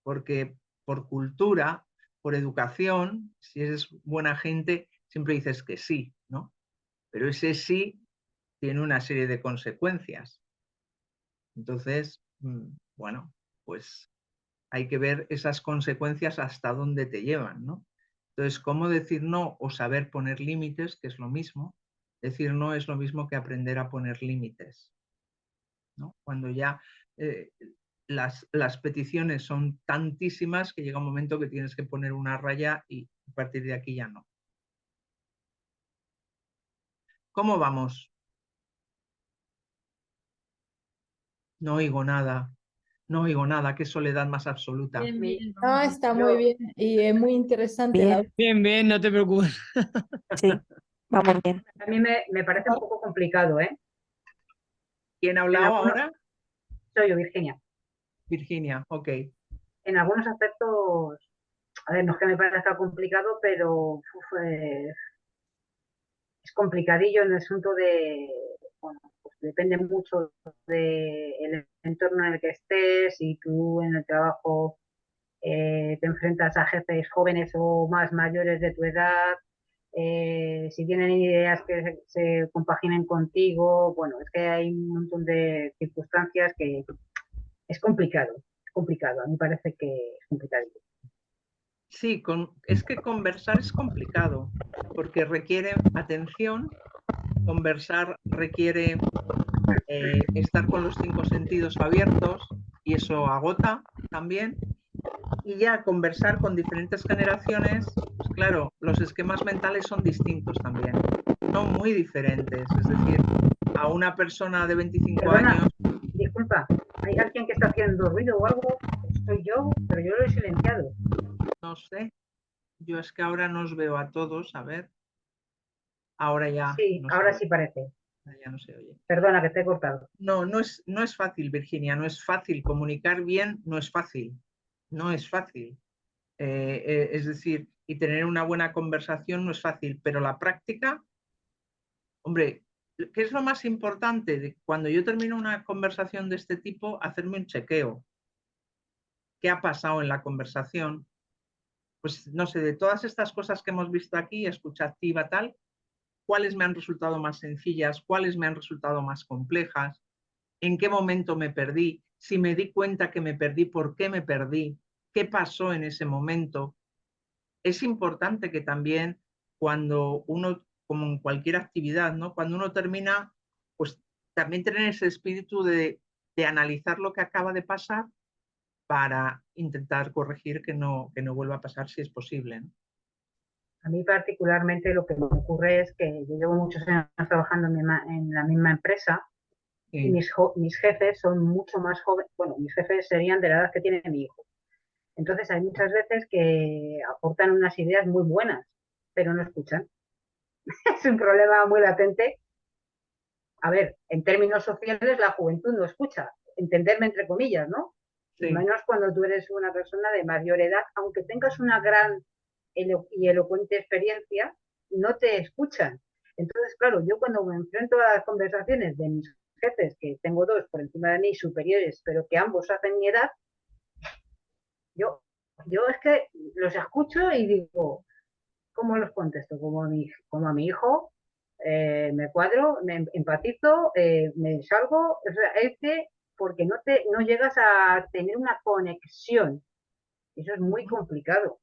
Porque por cultura, por educación, si eres buena gente, siempre dices que sí, ¿no? Pero ese sí tiene una serie de consecuencias. Entonces, bueno, pues hay que ver esas consecuencias hasta dónde te llevan, ¿no? Entonces, cómo decir no o saber poner límites, que es lo mismo. Decir no es lo mismo que aprender a poner límites, ¿no? Cuando ya las peticiones son tantísimas que llega un momento que tienes que poner una raya y a partir de aquí ya no. ¿Cómo vamos? No oigo nada. No oigo nada. Qué soledad más absoluta. Bien, bien. Ah, está muy Yo, bien y es muy interesante la Bien, bien, no te preocupes. Sí, vamos bien. a mí me parece un poco complicado, ¿eh? ¿Quién ha En hablado algunos, ahora? soy yo, Virginia. Virginia, ok. En algunos aspectos, a ver, no es que me parezca complicado, pero es complicadillo en el asunto de, bueno, pues depende mucho del entorno en el que estés, y tú en el trabajo te enfrentas a jefes jóvenes o más mayores de tu edad, si tienen ideas que se compaginen contigo, bueno, es que hay un montón de circunstancias que es complicado, a mí parece que es complicado. Sí, es que conversar es complicado porque requiere atención, conversar requiere estar con los 5 sentidos abiertos y eso agota también. Y ya conversar con diferentes generaciones, pues claro, los esquemas mentales son distintos también, son muy diferentes. Es decir, a una persona de 25 Perdona, años, disculpa, ¿hay alguien que está haciendo ruido o algo? Soy yo, pero yo lo he silenciado. no sé, yo es que ahora no os veo a todos, a ver, ahora ya Sí, no se ahora oye, sí parece. ya no se oye. Perdona que te he cortado. No, no es fácil, Virginia, no es fácil. Comunicar bien no es fácil, no es fácil. Es decir, y tener una buena conversación no es fácil, pero la práctica, hombre, ¿qué es lo más importante? Cuando yo termino una conversación de este tipo, hacerme un chequeo. ¿Qué ha pasado en la conversación? Pues no sé, de todas estas cosas que hemos visto aquí, escucha activa, tal, ¿cuáles me han resultado más sencillas? ¿Cuáles me han resultado más complejas? ¿En qué momento me perdí? Si me di cuenta que me perdí, ¿por qué me perdí? ¿Qué pasó en ese momento? es importante que también cuando uno, como en cualquier actividad, ¿no? Cuando uno termina, pues también tener ese espíritu de analizar lo que acaba de pasar para intentar corregir que no vuelva a pasar si es posible, ¿no? A mí particularmente lo que me ocurre es que yo llevo muchos años trabajando en la misma empresa y Sí. mis jefes son mucho más jóvenes. Bueno, mis jefes serían de la edad que tiene mi hijo. Entonces hay muchas veces que aportan unas ideas muy buenas, pero no escuchan. Es un problema muy latente. A ver, en términos sociales la juventud no escucha, entenderme entre comillas, ¿no? Y Sí. menos cuando tú eres una persona de mayor edad, aunque tengas una gran y elocuente experiencia, no te escuchan. Entonces, claro, yo cuando me enfrento a las conversaciones de mis jefes, que tengo dos por encima de mí, superiores, pero que ambos hacen mi edad, yo, yo es que los escucho y digo, ¿cómo los contesto? Como a mi hijo, me cuadro, me empatizo, me salgo, o sea, es que porque no llegas a tener una conexión. Eso es muy complicado,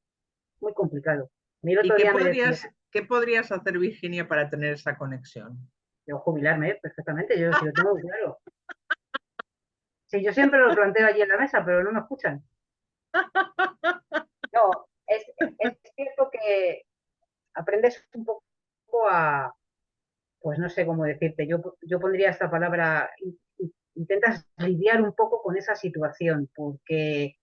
muy complicado. A mí el ¿Y otro día me decía, qué podrías hacer, Virginia, para tener esa conexión? yo jubilarme perfectamente, yo si lo tengo muy claro. Sí, yo siempre lo planteo allí en la mesa, pero no me escuchan. No, es cierto que aprendes un poco a, pues no sé cómo decirte, yo pondría esta palabra, intentas lidiar un poco con esa situación, porque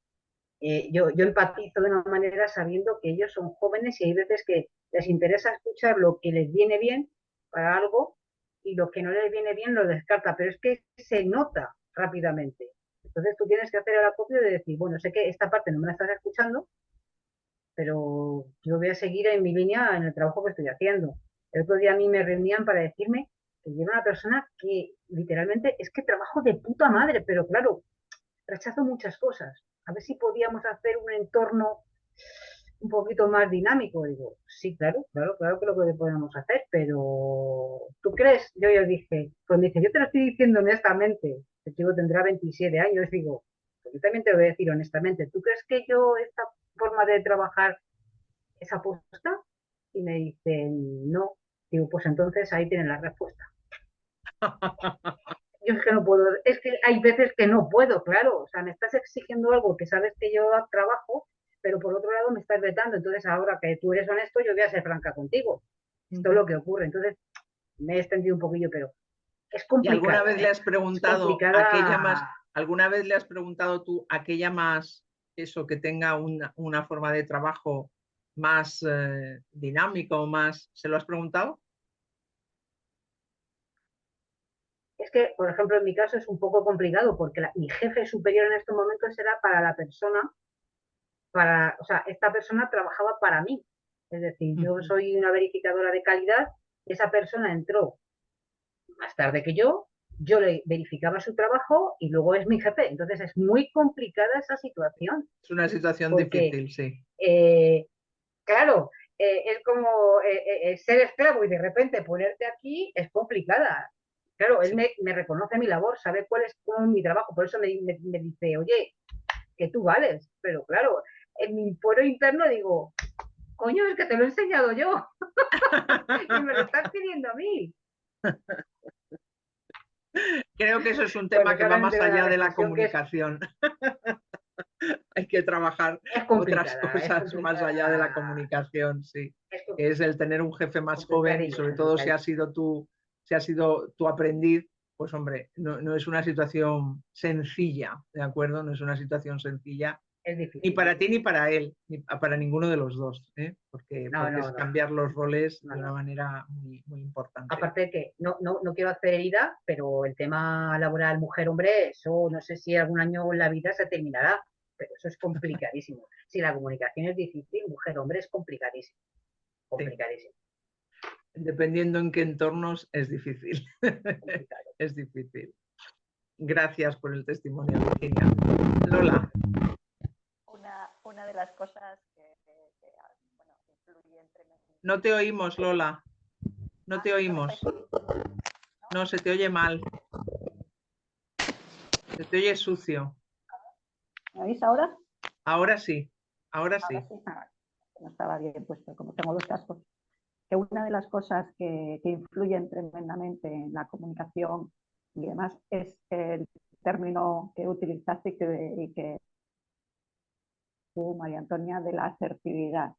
yo empatizo de una manera sabiendo que ellos son jóvenes y hay veces que les interesa escuchar lo que les viene bien para algo y lo que no les viene bien lo descarta, pero es que se nota rápidamente. Entonces tú tienes que hacer el acopio de decir, bueno, sé que esta parte no me la estás escuchando, pero yo voy a seguir en mi línea en el trabajo que estoy haciendo. El otro día a mí me reunían para decirme que yo era una persona que literalmente es que trabajo de puta madre, pero claro, rechazo muchas cosas. A ver si podíamos hacer un entorno un poquito más dinámico. Digo, sí, claro que lo que podemos hacer, pero ¿tú crees? Yo ya dije, pues me dice, yo te lo estoy diciendo honestamente, el chico tendrá 27 años, digo, pues yo también te lo voy a decir honestamente, ¿tú crees que yo esta forma de trabajar es aposta? Y me dicen, no. Digo, pues entonces ahí tienen la respuesta. Yo es que no puedo, es que hay veces que no puedo, claro, o sea, me estás exigiendo algo que sabes que yo trabajo, pero por otro lado me estás vetando, entonces ahora que tú eres honesto, yo voy a ser franca contigo. Esto es lo que ocurre, entonces me he extendido un poquillo, pero es ¿Y alguna complicada, vez le has es preguntado a qué llamas, complicada. alguna vez le has preguntado tú a qué llamas eso que tenga una forma de trabajo más dinámica o más, ¿se lo has preguntado? Es que, por ejemplo, en mi caso es un poco complicado porque mi jefe superior en estos momentos era para la persona, o sea, esta persona trabajaba para mí. Es decir, yo soy una verificadora de calidad, esa persona entró más tarde que yo le verificaba su trabajo y luego es mi jefe. Entonces es muy complicada esa situación, Es una situación porque, difícil, sí. eh, claro, es como ser esclavo y de repente ponerte aquí es complicada. Claro, él Sí. me reconoce mi labor, sabe cuál es mi trabajo, por eso me dice, oye, que tú vales, pero claro, en mi fuero interno digo, coño, es que te lo he enseñado yo y me lo estás pidiendo a mí. Creo que eso es un tema Bueno, que va solamente más una allá de la reflexión que comunicación. Hay que trabajar es otras complicada, cosas más allá de la comunicación, sí. Que es el tener un jefe más joven y sobre todo si has sido tu aprendiz, pues hombre, no es una situación sencilla, ¿de acuerdo? No es una situación sencilla es ni difícil. para ti ni para él, ni para ninguno de los dos, ¿eh? Porque No, es no, no, cambiar los roles no, de una no. manera muy, muy importante. Aparte de que no quiero hacer herida, pero el tema laboral mujer-hombre, eso no sé si algún año en la vida se terminará, pero eso es complicadísimo. Si la comunicación es difícil, mujer-hombre es complicadísimo, Sí. complicadísimo, Dependiendo en qué entornos es difícil. complicado. Es difícil. Gracias por el testimonio, Virginia. Lola. Una de las cosas bueno, influye tremendamente. No te oímos, Lola. No te ¿No me oímos. estáis oyendo? No, se te oye mal. Se te oye sucio. ¿Me oís ahora? Ahora sí. Ahora Ahora sí. sí. no estaba bien puesto, como tengo los cascos, que una de las cosas que influyen tremendamente en la comunicación y demás es el término que utilizaste y que tú, María Antonia, de la asertividad.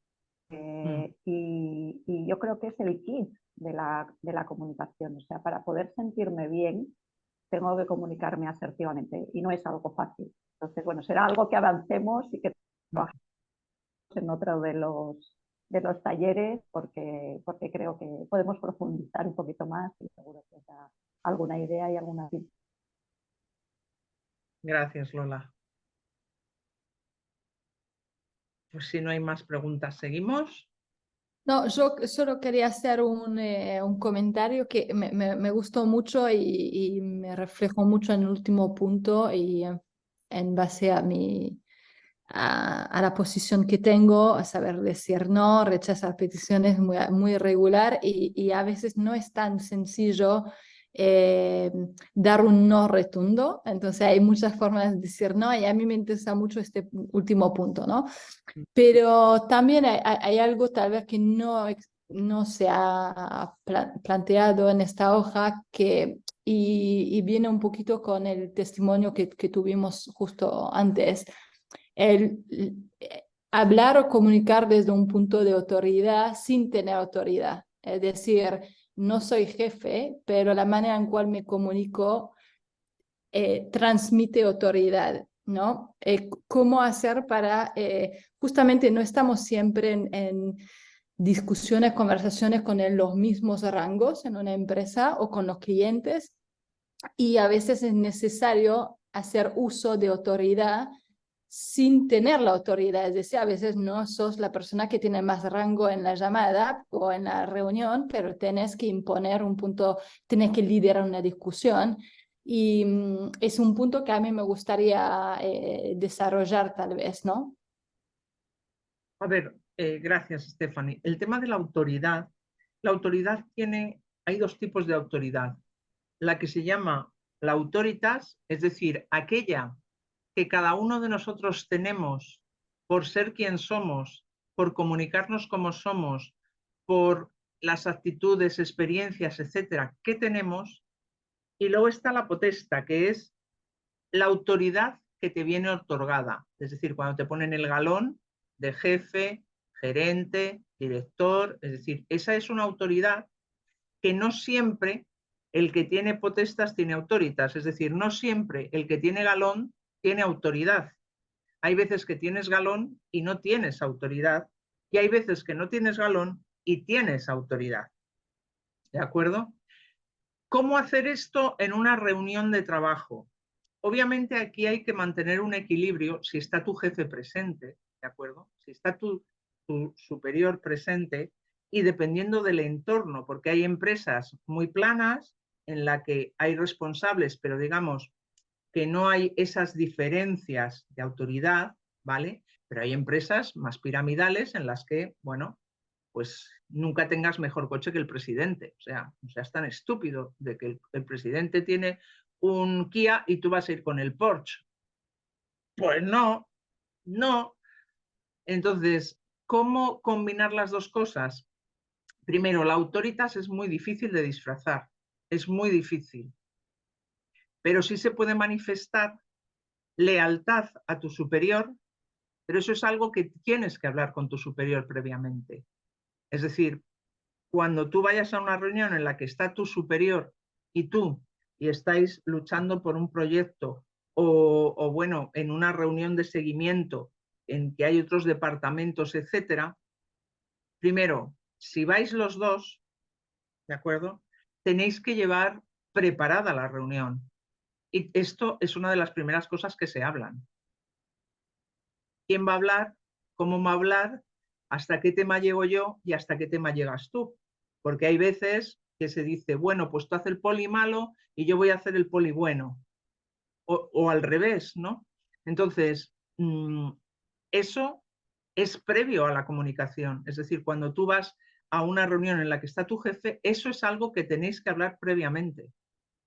Y yo creo que es el kit de la comunicación. O sea, para poder sentirme bien, tengo que comunicarme asertivamente y no es algo fácil. Entonces, bueno, será algo que avancemos y que trabajemos en otro de los talleres porque creo que podemos profundizar un poquito más y seguro que da alguna idea y alguna... Gracias, Lola. Pues si no hay más preguntas, ¿seguimos? No, yo solo quería hacer un comentario que me gustó mucho y me reflejó mucho en el último punto y en base a a la posición que tengo, a saber decir no, rechazar peticiones muy irregular y a veces no es tan sencillo dar un no rotundo. Entonces hay muchas formas de decir no y a mí me interesa mucho este último punto, ¿no? Pero también hay algo tal vez que no se ha planteado en esta hoja y viene un poquito con el testimonio que tuvimos justo antes. El hablar o comunicar desde un punto de autoridad sin tener autoridad. Es decir, no soy jefe, pero la manera en cual me comunico transmite autoridad, ¿no? ¿Cómo hacer para, justamente no estamos siempre en discusiones, conversaciones con los mismos rangos en una empresa o con los clientes y a veces es necesario hacer uso de autoridad sin tener la autoridad, es decir, a veces no sos la persona que tiene más rango en la llamada o en la reunión, pero tenés que imponer un punto, tenés que liderar una discusión y es un punto que a mí me gustaría desarrollar tal vez, ¿no? A ver, gracias, Stephanie. El tema de la autoridad hay dos tipos de autoridad. La que se llama la autoritas, es decir, aquella que cada uno de nosotros tenemos por ser quien somos, por comunicarnos como somos, por las actitudes, experiencias, etcétera, que tenemos. Y luego está la potesta, que es la autoridad que te viene otorgada. Es decir, cuando te ponen el galón de jefe, gerente, director, es decir, esa es una autoridad que no siempre el que tiene potestas tiene autoritas, es decir, no siempre el que tiene galón tiene autoridad. Hay veces que tienes galón y no tienes autoridad, y hay veces que no tienes galón y tienes autoridad. ¿De acuerdo? ¿Cómo hacer esto en una reunión de trabajo? Obviamente aquí hay que mantener un equilibrio si está tu jefe presente, ¿de acuerdo? Si está tu superior presente y dependiendo del entorno, porque hay empresas muy planas en la que hay responsables, pero digamos que no hay esas diferencias de autoridad, ¿vale? Pero hay empresas más piramidales en las que, bueno, pues nunca tengas mejor coche que el presidente. O sea, no seas tan estúpido de que el presidente tiene un Kia y tú vas a ir con el Porsche. Pues no, no. Entonces, ¿cómo combinar las dos cosas? Primero, la autoritas es muy difícil de disfrazar, es muy difícil, pero sí se puede manifestar lealtad a tu superior, pero eso es algo que tienes que hablar con tu superior previamente. Es decir, cuando tú vayas a una reunión en la que está tu superior y tú y estáis luchando por un proyecto o bueno, en una reunión de seguimiento en que hay otros departamentos, etcétera, primero, si vais los dos, ¿de acuerdo? Tenéis que llevar preparada la reunión. Y esto es una de las primeras cosas que se hablan. ¿Quién va a hablar? ¿Cómo va a hablar? ¿Hasta qué tema llego yo y hasta qué tema llegas tú? Porque hay veces que se dice, bueno, pues tú haces el poli malo y yo voy a hacer el poli bueno. O al revés, ¿no? Entonces, eso es previo a la comunicación. Es decir, cuando tú vas a una reunión en la que está tu jefe, eso es algo que tenéis que hablar previamente.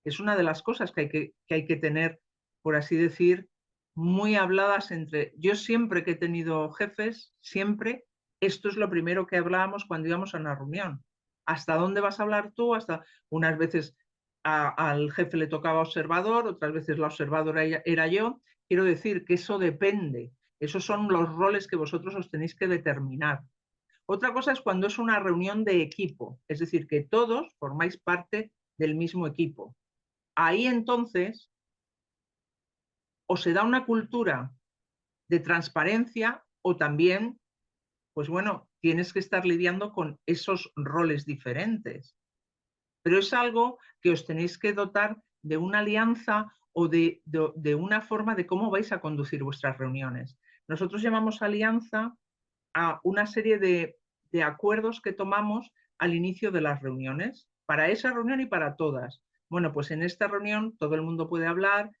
Es una de las cosas que hay que tener, por así decir, muy habladas entre... Yo siempre que he tenido jefes, siempre esto es lo primero que hablábamos cuando íbamos a una reunión. ¿Hasta dónde vas a hablar tú? Hasta unas veces al jefe le tocaba observador, otras veces la observadora era yo. Quiero decir que eso depende. Esos son los roles que vosotros os tenéis que determinar. Otra cosa es cuando es una reunión de equipo, es decir, que todos formáis parte del mismo equipo. Ahí entonces o se da una cultura de transparencia o también, pues bueno, tienes que estar lidiando con esos roles diferentes. Pero es algo que os tenéis que dotar de una alianza o de una forma de cómo vais a conducir vuestras reuniones. Nosotros llamamos alianza a una serie de acuerdos que tomamos al inicio de las reuniones, para esa reunión y para todas. Bueno, pues en esta reunión todo el mundo puede hablar,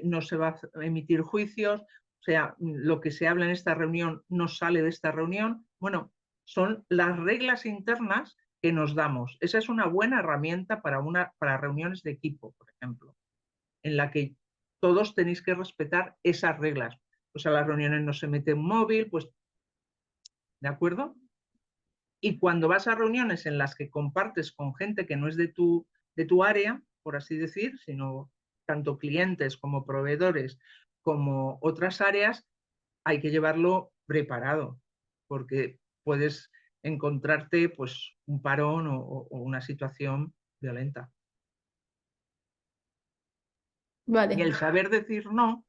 no se va a emitir juicios, o sea, lo que se habla en esta reunión no sale de esta reunión. Bueno, son las reglas internas que nos damos. Esa es una buena herramienta para reuniones de equipo, por ejemplo, en la que todos tenéis que respetar esas reglas. Pues a las reuniones no se mete un móvil, pues, ¿de acuerdo? Y cuando vas a reuniones en las que compartes con gente que no es de tu área, por así decir, sino tanto clientes como proveedores como otras áreas, hay que llevarlo preparado, porque puedes encontrarte pues un parón o una situación violenta. Vale. Y el saber decir no,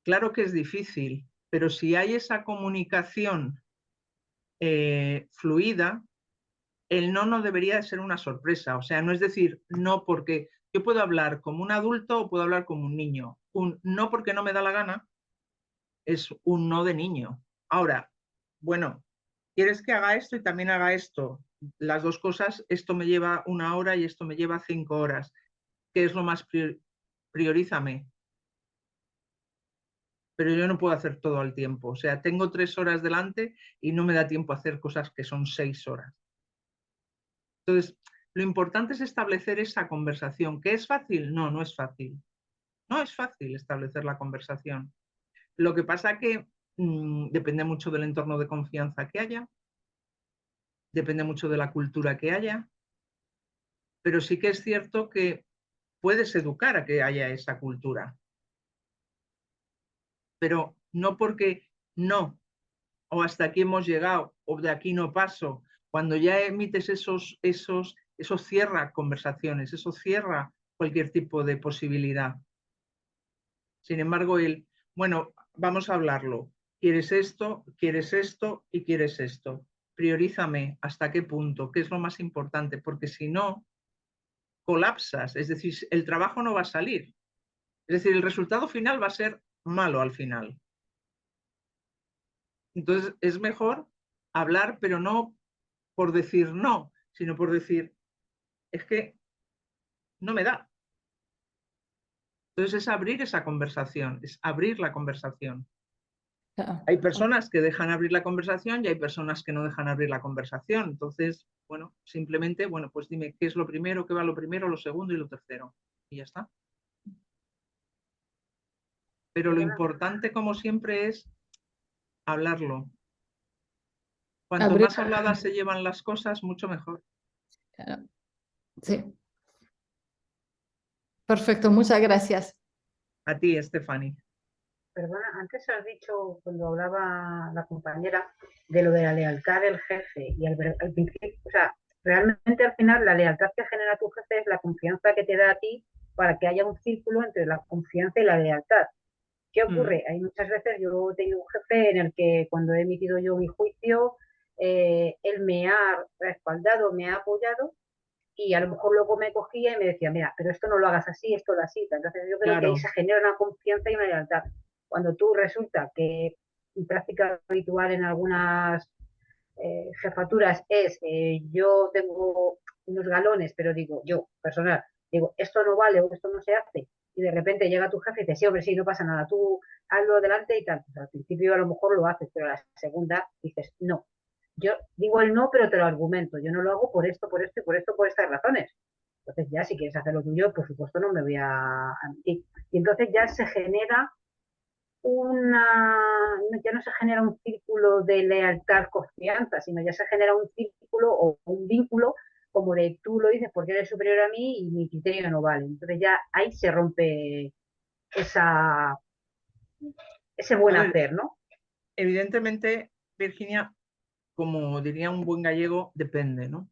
claro que es difícil, pero si hay esa comunicación fluida, el no debería de ser una sorpresa. O sea, no es decir no porque yo puedo hablar como un adulto o puedo hablar como un niño. Un no porque no me da la gana es un no de niño. Ahora, bueno, ¿quieres que haga esto y también haga esto? Las dos cosas, esto me lleva 1 hora y esto me lleva 5 horas. ¿Qué es lo más priorízame? Pero yo no puedo hacer todo al tiempo. O sea, tengo 3 horas delante y no me da tiempo a hacer cosas que son 6 horas. Entonces, lo importante es establecer esa conversación. ¿Que es fácil? No, no es fácil. No es fácil establecer la conversación. Lo que pasa que depende mucho del entorno de confianza que haya, depende mucho de la cultura que haya, pero sí que es cierto que puedes educar a que haya esa cultura. Pero no porque no, o hasta aquí hemos llegado, o de aquí no paso. Cuando ya emites eso cierra conversaciones, eso cierra cualquier tipo de posibilidad. Sin embargo, bueno, vamos a hablarlo. ¿Quieres esto y quieres esto? Priorízame hasta qué punto, qué es lo más importante, porque si no, colapsas, es decir, el trabajo no va a salir. Es decir, el resultado final va a ser malo al final. Entonces, es mejor hablar, pero no por decir no, sino por decir, es que no me da. Entonces, es abrir esa conversación, es abrir la conversación. Hay personas que dejan abrir la conversación y hay personas que no dejan abrir la conversación. Entonces, bueno, simplemente, bueno, pues dime qué es lo primero, qué va lo primero, lo segundo y lo tercero. Y ya está. Pero lo importante, como siempre, es hablarlo. Cuanto más habladas se llevan las cosas, mucho mejor. Sí. Perfecto, muchas gracias. A ti, Stephanie. Perdona, antes has dicho, cuando hablaba la compañera, de lo de la lealtad del jefe. Y al principio, o sea, realmente al final la lealtad que genera tu jefe es la confianza que te da a ti para que haya un círculo entre la confianza y la lealtad. ¿Qué ocurre? Hay muchas veces, yo he tenido un jefe en el que cuando he emitido yo mi juicio, él me ha respaldado, me ha apoyado y a lo mejor luego me cogía y me decía, mira, pero esto no lo hagas así, esto lo así. Entonces yo creo que ahí se genera una confianza y una lealtad. Cuando tú resulta que práctica habitual en algunas jefaturas es, yo tengo unos galones, pero digo, yo, personal, digo, esto no vale o esto no se hace, y de repente llega tu jefe y dice, sí, hombre, sí, no pasa nada, tú hazlo adelante y tal. Pues al principio a lo mejor lo haces, pero a la segunda dices, no. Yo digo el no, pero te lo argumento, yo no lo hago por esto, por esto y por esto, por estas razones. Entonces ya si quieres hacer lo tuyo, por supuesto no me voy a mentir. Y entonces ya se genera ya no se genera un círculo de lealtad, confianza, sino ya se genera un círculo o un vínculo como de tú lo dices porque eres superior a mí y mi criterio no vale. Entonces ya ahí se rompe ese buen A ver, hacer, ¿no? evidentemente, Virginia, como diría un buen gallego, depende, ¿no?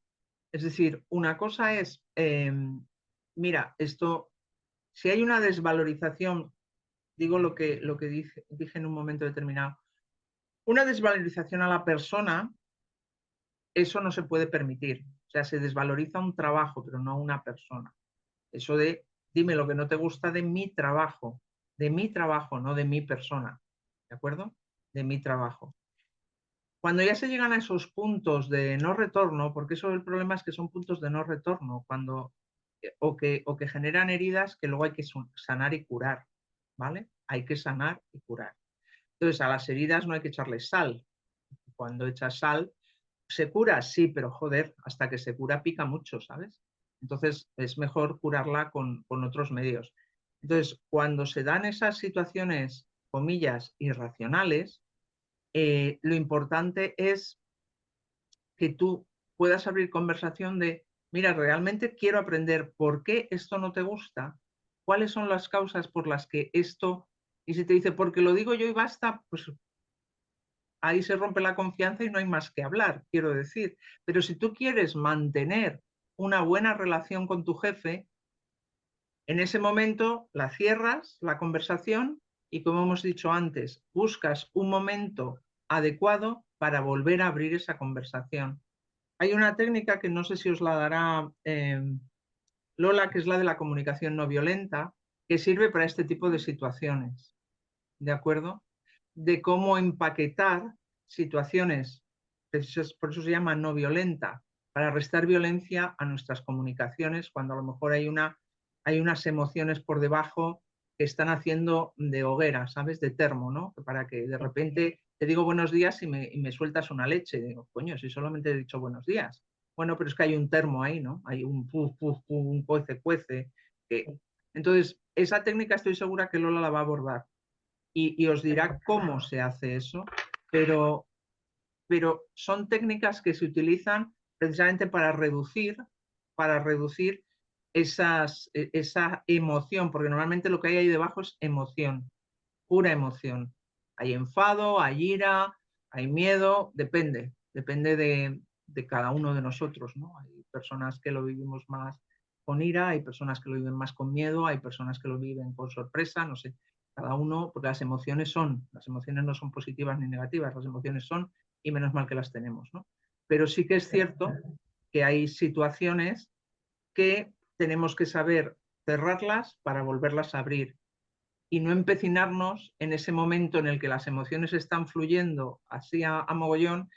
Es decir, una cosa es, mira, esto, si hay una desvalorización, digo lo que dije en un momento determinado, una desvalorización a la persona, eso no se puede permitir. O sea, se desvaloriza un trabajo, pero no a una persona. Eso de, dime lo que no te gusta de mi trabajo, no de mi persona, ¿de acuerdo? De mi trabajo. Cuando ya se llegan a esos puntos de no retorno, porque eso el problema es que son puntos de no retorno, o que generan heridas que luego hay que sanar y curar, ¿vale? Hay que sanar y curar. Entonces, a las heridas no hay que echarle sal. Cuando echas sal, ¿se cura? Sí, pero joder, hasta que se cura pica mucho, ¿sabes? Entonces, es mejor curarla con otros medios. Entonces, cuando se dan esas situaciones, comillas, irracionales, lo importante es que tú puedas abrir conversación de, mira, realmente quiero aprender por qué esto no te gusta, cuáles son las causas por las que esto, y si te dice, porque lo digo yo y basta, pues ahí se rompe la confianza y no hay más que hablar, quiero decir. Pero si tú quieres mantener una buena relación con tu jefe, en ese momento la cierras, la conversación, y como hemos dicho antes, buscas un momento adecuado para volver a abrir esa conversación. Hay una técnica que no sé si os la dará Lola, que es la de la comunicación no violenta, que sirve para este tipo de situaciones, ¿de acuerdo? De cómo empaquetar situaciones, por eso se llama no violenta, para restar violencia a nuestras comunicaciones cuando a lo mejor hay unas emociones por debajo que están haciendo de hoguera, ¿sabes? De termo, ¿no? Para que de repente te digo buenos días y me sueltas una leche. Y digo, coño, si solamente he dicho buenos días. Bueno, pero es que hay un termo ahí, ¿no? Hay un puf, puf, puf, un cuece, cuece. Entonces, esa técnica estoy segura que Lola la va a abordar y os dirá cómo se hace eso, pero son técnicas que se utilizan precisamente para reducir esa emoción, porque normalmente lo que hay ahí debajo es emoción, pura emoción. Hay enfado, hay ira, hay miedo, depende de cada uno de nosotros, ¿no? Hay personas que lo vivimos más con ira, hay personas que lo viven más con miedo, hay personas que lo viven con sorpresa, no sé, cada uno, porque las emociones no son positivas ni negativas, las emociones son, y menos mal que las tenemos, ¿no? Pero sí que es cierto que hay situaciones que tenemos que saber cerrarlas para volverlas a abrir y no empecinarnos en ese momento en el que las emociones están fluyendo así a mogollón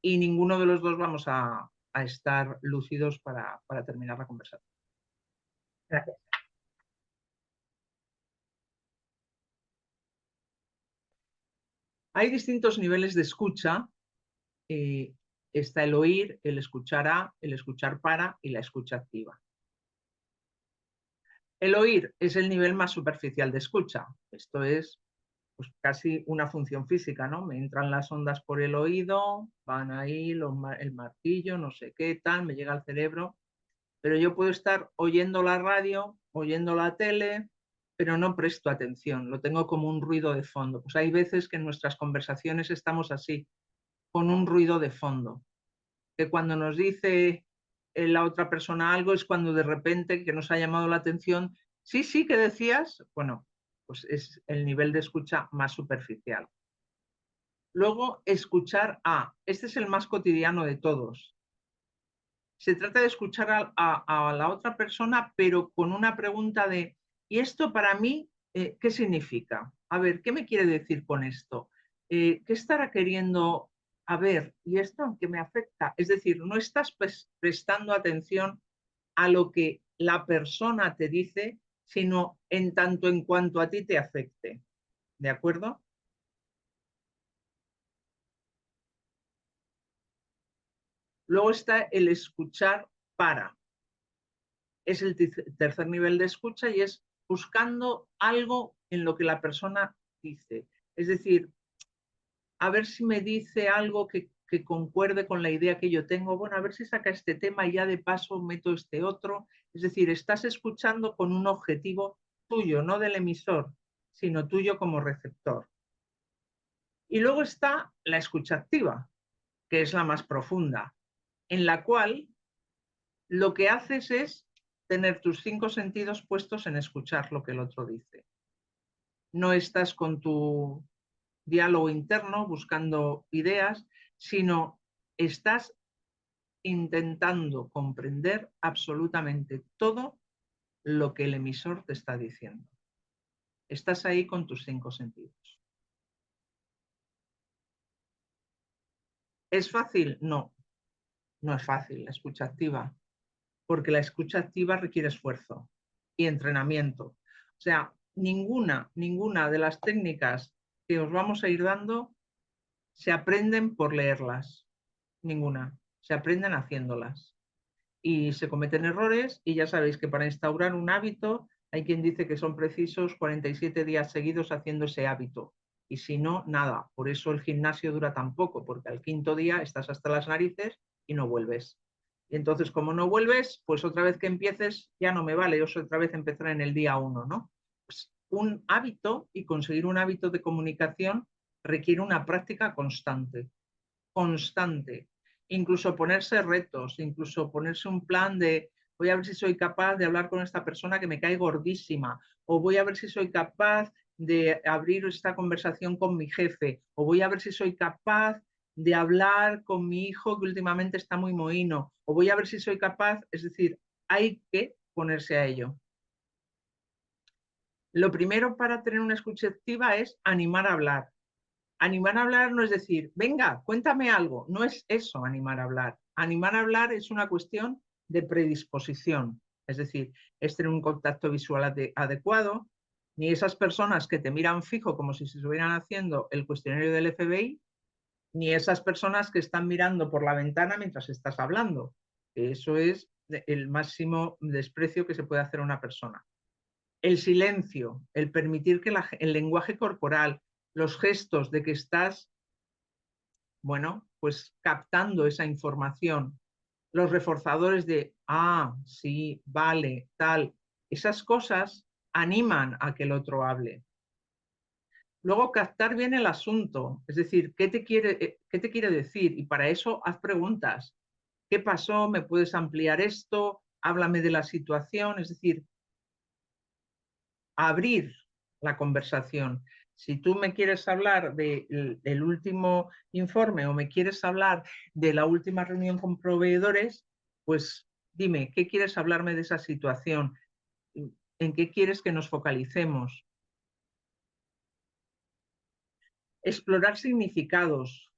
y ninguno de los dos vamos a estar lúcidos para terminar la conversación. Gracias. Hay distintos niveles de escucha. Está el oír, el escuchar a, el escuchar para y la escucha activa. El oír es el nivel más superficial de escucha. Esto es pues, casi una función física, ¿no? Me entran las ondas por el oído, van ahí el martillo, no sé qué tal, me llega al cerebro. Pero yo puedo estar oyendo la radio, oyendo la tele, pero no presto atención, lo tengo como un ruido de fondo. Pues hay veces que en nuestras conversaciones estamos así, con un ruido de fondo, que cuando nos dice la otra persona algo es cuando de repente que nos ha llamado la atención, sí, sí, ¿qué decías? Bueno, pues es el nivel de escucha más superficial. Luego, escuchar a, este es el más cotidiano de todos. Se trata de escuchar a la otra persona, pero con una pregunta de, ¿y esto para mí qué significa? A ver, ¿qué me quiere decir con esto? ¿Qué estará queriendo? A ver, ¿y esto en qué me afecta? Es decir, no estás prestando atención a lo que la persona te dice, sino en tanto en cuanto a ti te afecte. ¿De acuerdo? Luego está el escuchar para. Es el tercer nivel de escucha y es buscando algo en lo que la persona dice. Es decir, a ver si me dice algo que concuerde con la idea que yo tengo, bueno, a ver si saca este tema y ya de paso meto este otro. Es decir, estás escuchando con un objetivo tuyo, no del emisor, sino tuyo como receptor. Y luego está la escucha activa, que es la más profunda, en la cual lo que haces es tener tus 5 sentidos puestos en escuchar lo que el otro dice. No estás con tu diálogo interno buscando ideas, sino estás intentando comprender absolutamente todo lo que el emisor te está diciendo. Estás ahí con tus 5 sentidos. ¿Es fácil? No, no es fácil la escucha activa, porque la escucha activa requiere esfuerzo y entrenamiento. O sea, ninguna de las técnicas que os vamos a ir dando se aprenden por leerlas. Ninguna. Se aprenden haciéndolas. Y se cometen errores y ya sabéis que para instaurar un hábito hay quien dice que son precisos 47 días seguidos haciendo ese hábito. Y si no, nada. Por eso el gimnasio dura tan poco, porque al 5.º día estás hasta las narices y no vuelves. Y entonces, como no vuelves, pues otra vez que empieces ya no me vale, yo otra vez empezar en el día 1, ¿no? Pues un hábito y conseguir un hábito de comunicación requiere una práctica constante, constante. Incluso ponerse retos, incluso ponerse un plan de voy a ver si soy capaz de hablar con esta persona que me cae gordísima, o voy a ver si soy capaz de abrir esta conversación con mi jefe, o voy a ver si soy capaz de hablar con mi hijo que últimamente está muy mohíno, o voy a ver si soy capaz, es decir, hay que ponerse a ello. Lo primero para tener una escucha activa es animar a hablar. Animar a hablar no es decir, venga, cuéntame algo, no es eso animar a hablar. Animar a hablar es una cuestión de predisposición, es decir, es tener un contacto visual adecuado, ni esas personas que te miran fijo como si se estuvieran haciendo el cuestionario del FBI, ni esas personas que están mirando por la ventana mientras estás hablando. Eso es el máximo desprecio que se puede hacer a una persona. El silencio, el permitir que el lenguaje corporal, los gestos de que estás, bueno, pues captando esa información, los reforzadores de, sí, vale, tal, esas cosas animan a que el otro hable. Luego, captar bien el asunto, es decir, ¿qué te quiere decir? Y para eso haz preguntas. ¿Qué pasó? ¿Me puedes ampliar esto? Háblame de la situación, es decir, abrir la conversación. Si tú me quieres hablar del último informe o me quieres hablar de la última reunión con proveedores, pues dime, ¿qué quieres hablarme de esa situación? ¿En qué quieres que nos focalicemos? Explorar significados.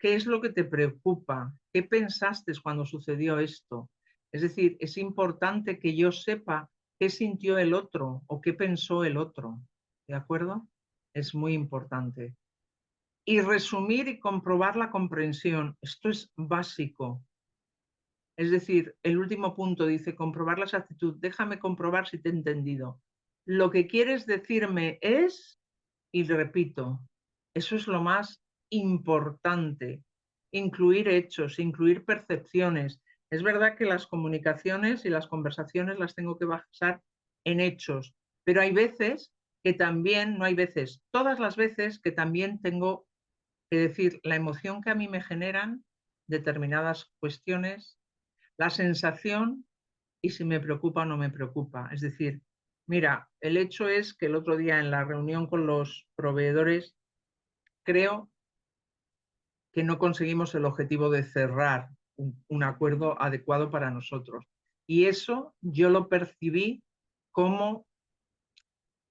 ¿Qué es lo que te preocupa? ¿Qué pensaste cuando sucedió esto? Es decir, es importante que yo sepa qué sintió el otro o qué pensó el otro. ¿De acuerdo? Es muy importante. Y resumir y comprobar la comprensión. Esto es básico. Es decir, el último punto dice comprobar la exactitud. Déjame comprobar si te he entendido. Lo que quieres decirme es, y repito, eso es lo más importante. Incluir hechos, incluir percepciones. Es verdad que las comunicaciones y las conversaciones las tengo que basar en hechos, pero hay veces que también, no hay veces, todas las veces que también tengo que decir la emoción que a mí me generan determinadas cuestiones, la sensación y si me preocupa o no me preocupa. Es decir, mira, el hecho es que el otro día en la reunión con los proveedores creo que no conseguimos el objetivo de cerrar un acuerdo adecuado para nosotros. Y eso yo lo percibí como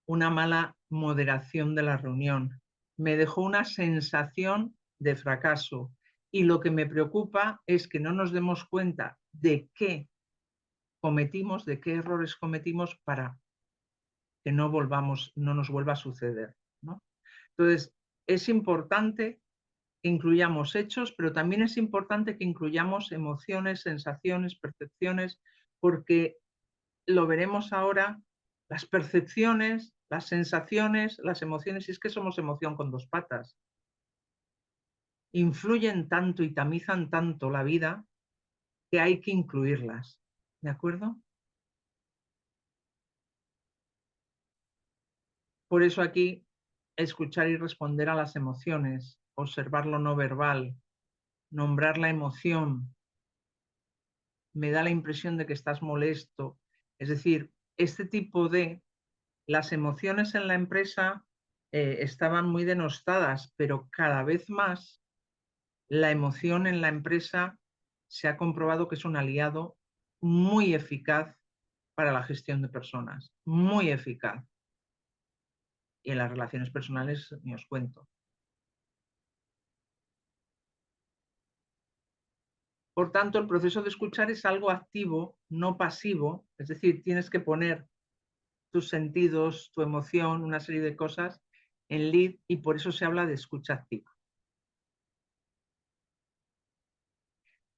una mala moderación de la reunión. Me dejó una sensación de fracaso. Y lo que me preocupa es que no nos demos cuenta de qué cometimos, de qué errores cometimos para que no nos vuelva a suceder, ¿no? Entonces, es importante que incluyamos hechos, pero también es importante que incluyamos emociones, sensaciones, percepciones, porque lo veremos ahora, las percepciones Las sensaciones, las emociones, y es que somos emoción con dos patas, influyen tanto y tamizan tanto la vida que hay que incluirlas. ¿De acuerdo? Por eso aquí, escuchar y responder a las emociones, observar lo no verbal, nombrar la emoción, me da la impresión de que estás molesto. Es decir, este tipo de... Las emociones en la empresa estaban muy denostadas, pero cada vez más la emoción en la empresa se ha comprobado que es un aliado muy eficaz para la gestión de personas, muy eficaz. Y en las relaciones personales ni os cuento. Por tanto, el proceso de escuchar es algo activo, no pasivo, es decir, tienes que poner tus sentidos, tu emoción, una serie de cosas en lead y por eso se habla de escucha activa.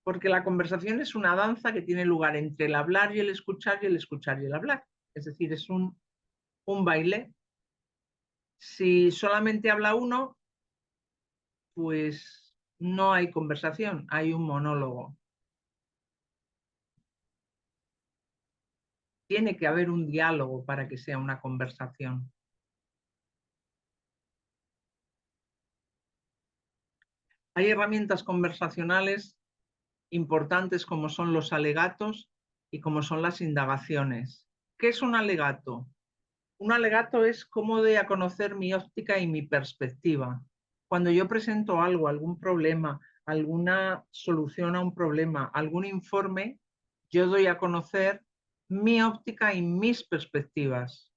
Porque la conversación es una danza que tiene lugar entre el hablar y el escuchar y el hablar. Es decir, es un baile. Si solamente habla uno, pues no hay conversación, hay un monólogo. Tiene que haber un diálogo para que sea una conversación. Hay herramientas conversacionales importantes como son los alegatos y como son las indagaciones. ¿Qué es un alegato? Un alegato es cómo doy a conocer mi óptica y mi perspectiva. Cuando yo presento algo, algún problema, alguna solución a un problema, algún informe, yo doy a conocer mi óptica y mis perspectivas.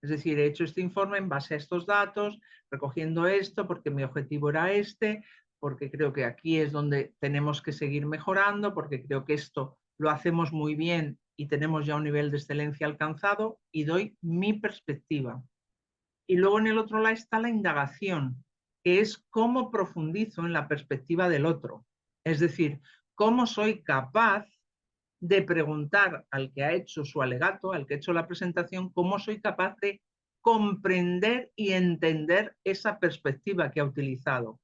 Es decir, he hecho este informe en base a estos datos, recogiendo esto porque mi objetivo era este, porque creo que aquí es donde tenemos que seguir mejorando, porque creo que esto lo hacemos muy bien y tenemos ya un nivel de excelencia alcanzado y doy mi perspectiva. Y luego en el otro lado está la indagación, que es cómo profundizo en la perspectiva del otro. Es decir, cómo soy capaz de preguntar al que ha hecho su alegato, al que ha hecho la presentación, cómo soy capaz de comprender y entender esa perspectiva que ha utilizado.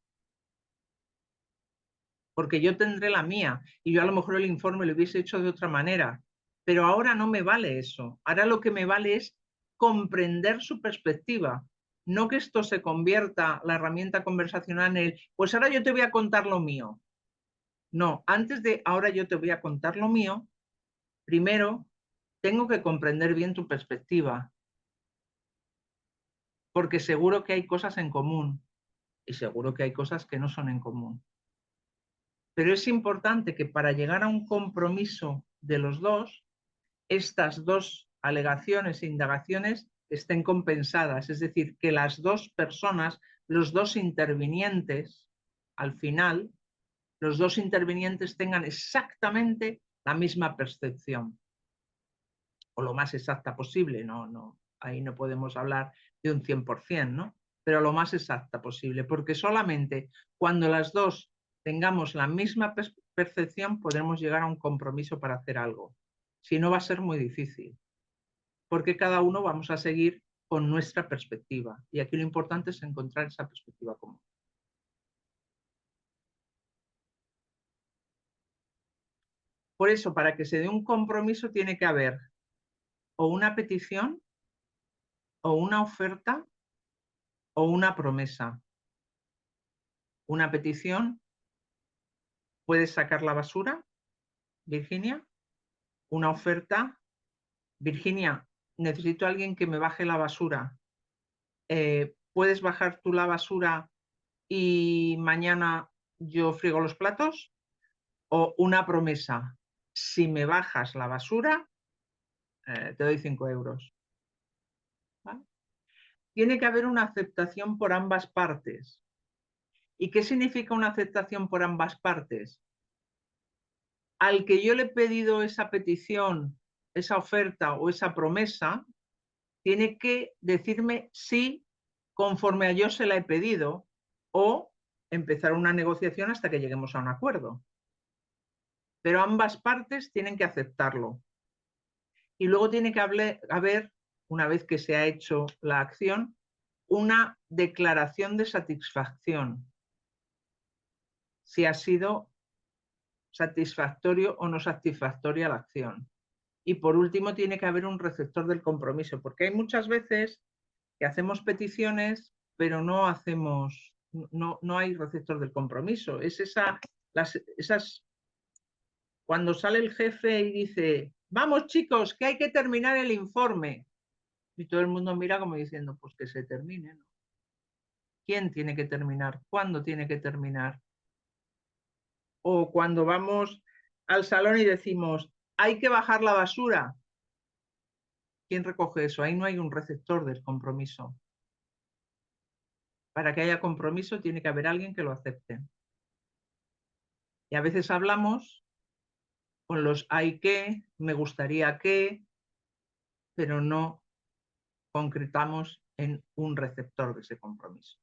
Porque yo tendré la mía y yo a lo mejor el informe lo hubiese hecho de otra manera, pero ahora no me vale eso. Ahora lo que me vale es comprender su perspectiva. No que esto se convierta, la herramienta conversacional, en el, pues ahora yo te voy a contar lo mío. No, antes de ahora yo te voy a contar lo mío, primero tengo que comprender bien tu perspectiva, porque seguro que hay cosas en común y seguro que hay cosas que no son en común. Pero es importante que para llegar a un compromiso de los dos, estas dos alegaciones e indagaciones estén compensadas, es decir, que las dos personas, los dos intervinientes, al final, los dos intervinientes tengan exactamente la misma percepción, o lo más exacta posible, ahí no podemos hablar de un 100%, ¿no? Pero lo más exacta posible, porque solamente cuando las dos tengamos la misma percepción podremos llegar a un compromiso para hacer algo. Si no, va a ser muy difícil, porque cada uno vamos a seguir con nuestra perspectiva. Y aquí lo importante es encontrar esa perspectiva común. Por eso, para que se dé un compromiso tiene que haber o una petición, o una oferta, o una promesa. Una petición, ¿puedes sacar la basura, Virginia? Una oferta, Virginia, necesito a alguien que me baje la basura. ¿Puedes bajar tú la basura y mañana yo friego los platos? O una promesa, si me bajas la basura, te doy 5 euros. ¿Vale? Tiene que haber una aceptación por ambas partes. ¿Y qué significa una aceptación por ambas partes? Al que yo le he pedido esa petición, esa oferta o esa promesa, tiene que decirme sí conforme a yo se la he pedido o empezar una negociación hasta que lleguemos a un acuerdo. Pero ambas partes tienen que aceptarlo. Y luego tiene que haber una vez que se ha hecho la acción, una declaración de satisfacción. Si ha sido satisfactorio o no satisfactoria la acción. Y por último tiene que haber un receptor del compromiso, porque hay muchas veces que hacemos peticiones, pero no hay receptor del compromiso. Es esas cuando sale el jefe y dice, vamos chicos, que hay que terminar el informe. Y todo el mundo mira como diciendo, pues que se termine, ¿no? ¿Quién tiene que terminar? ¿Cuándo tiene que terminar? O cuando vamos al salón y decimos, hay que bajar la basura. ¿Quién recoge eso? Ahí no hay un receptor del compromiso. Para que haya compromiso tiene que haber alguien que lo acepte. Y a veces hablamos con los hay que, me gustaría que, pero no concretamos en un receptor de ese compromiso.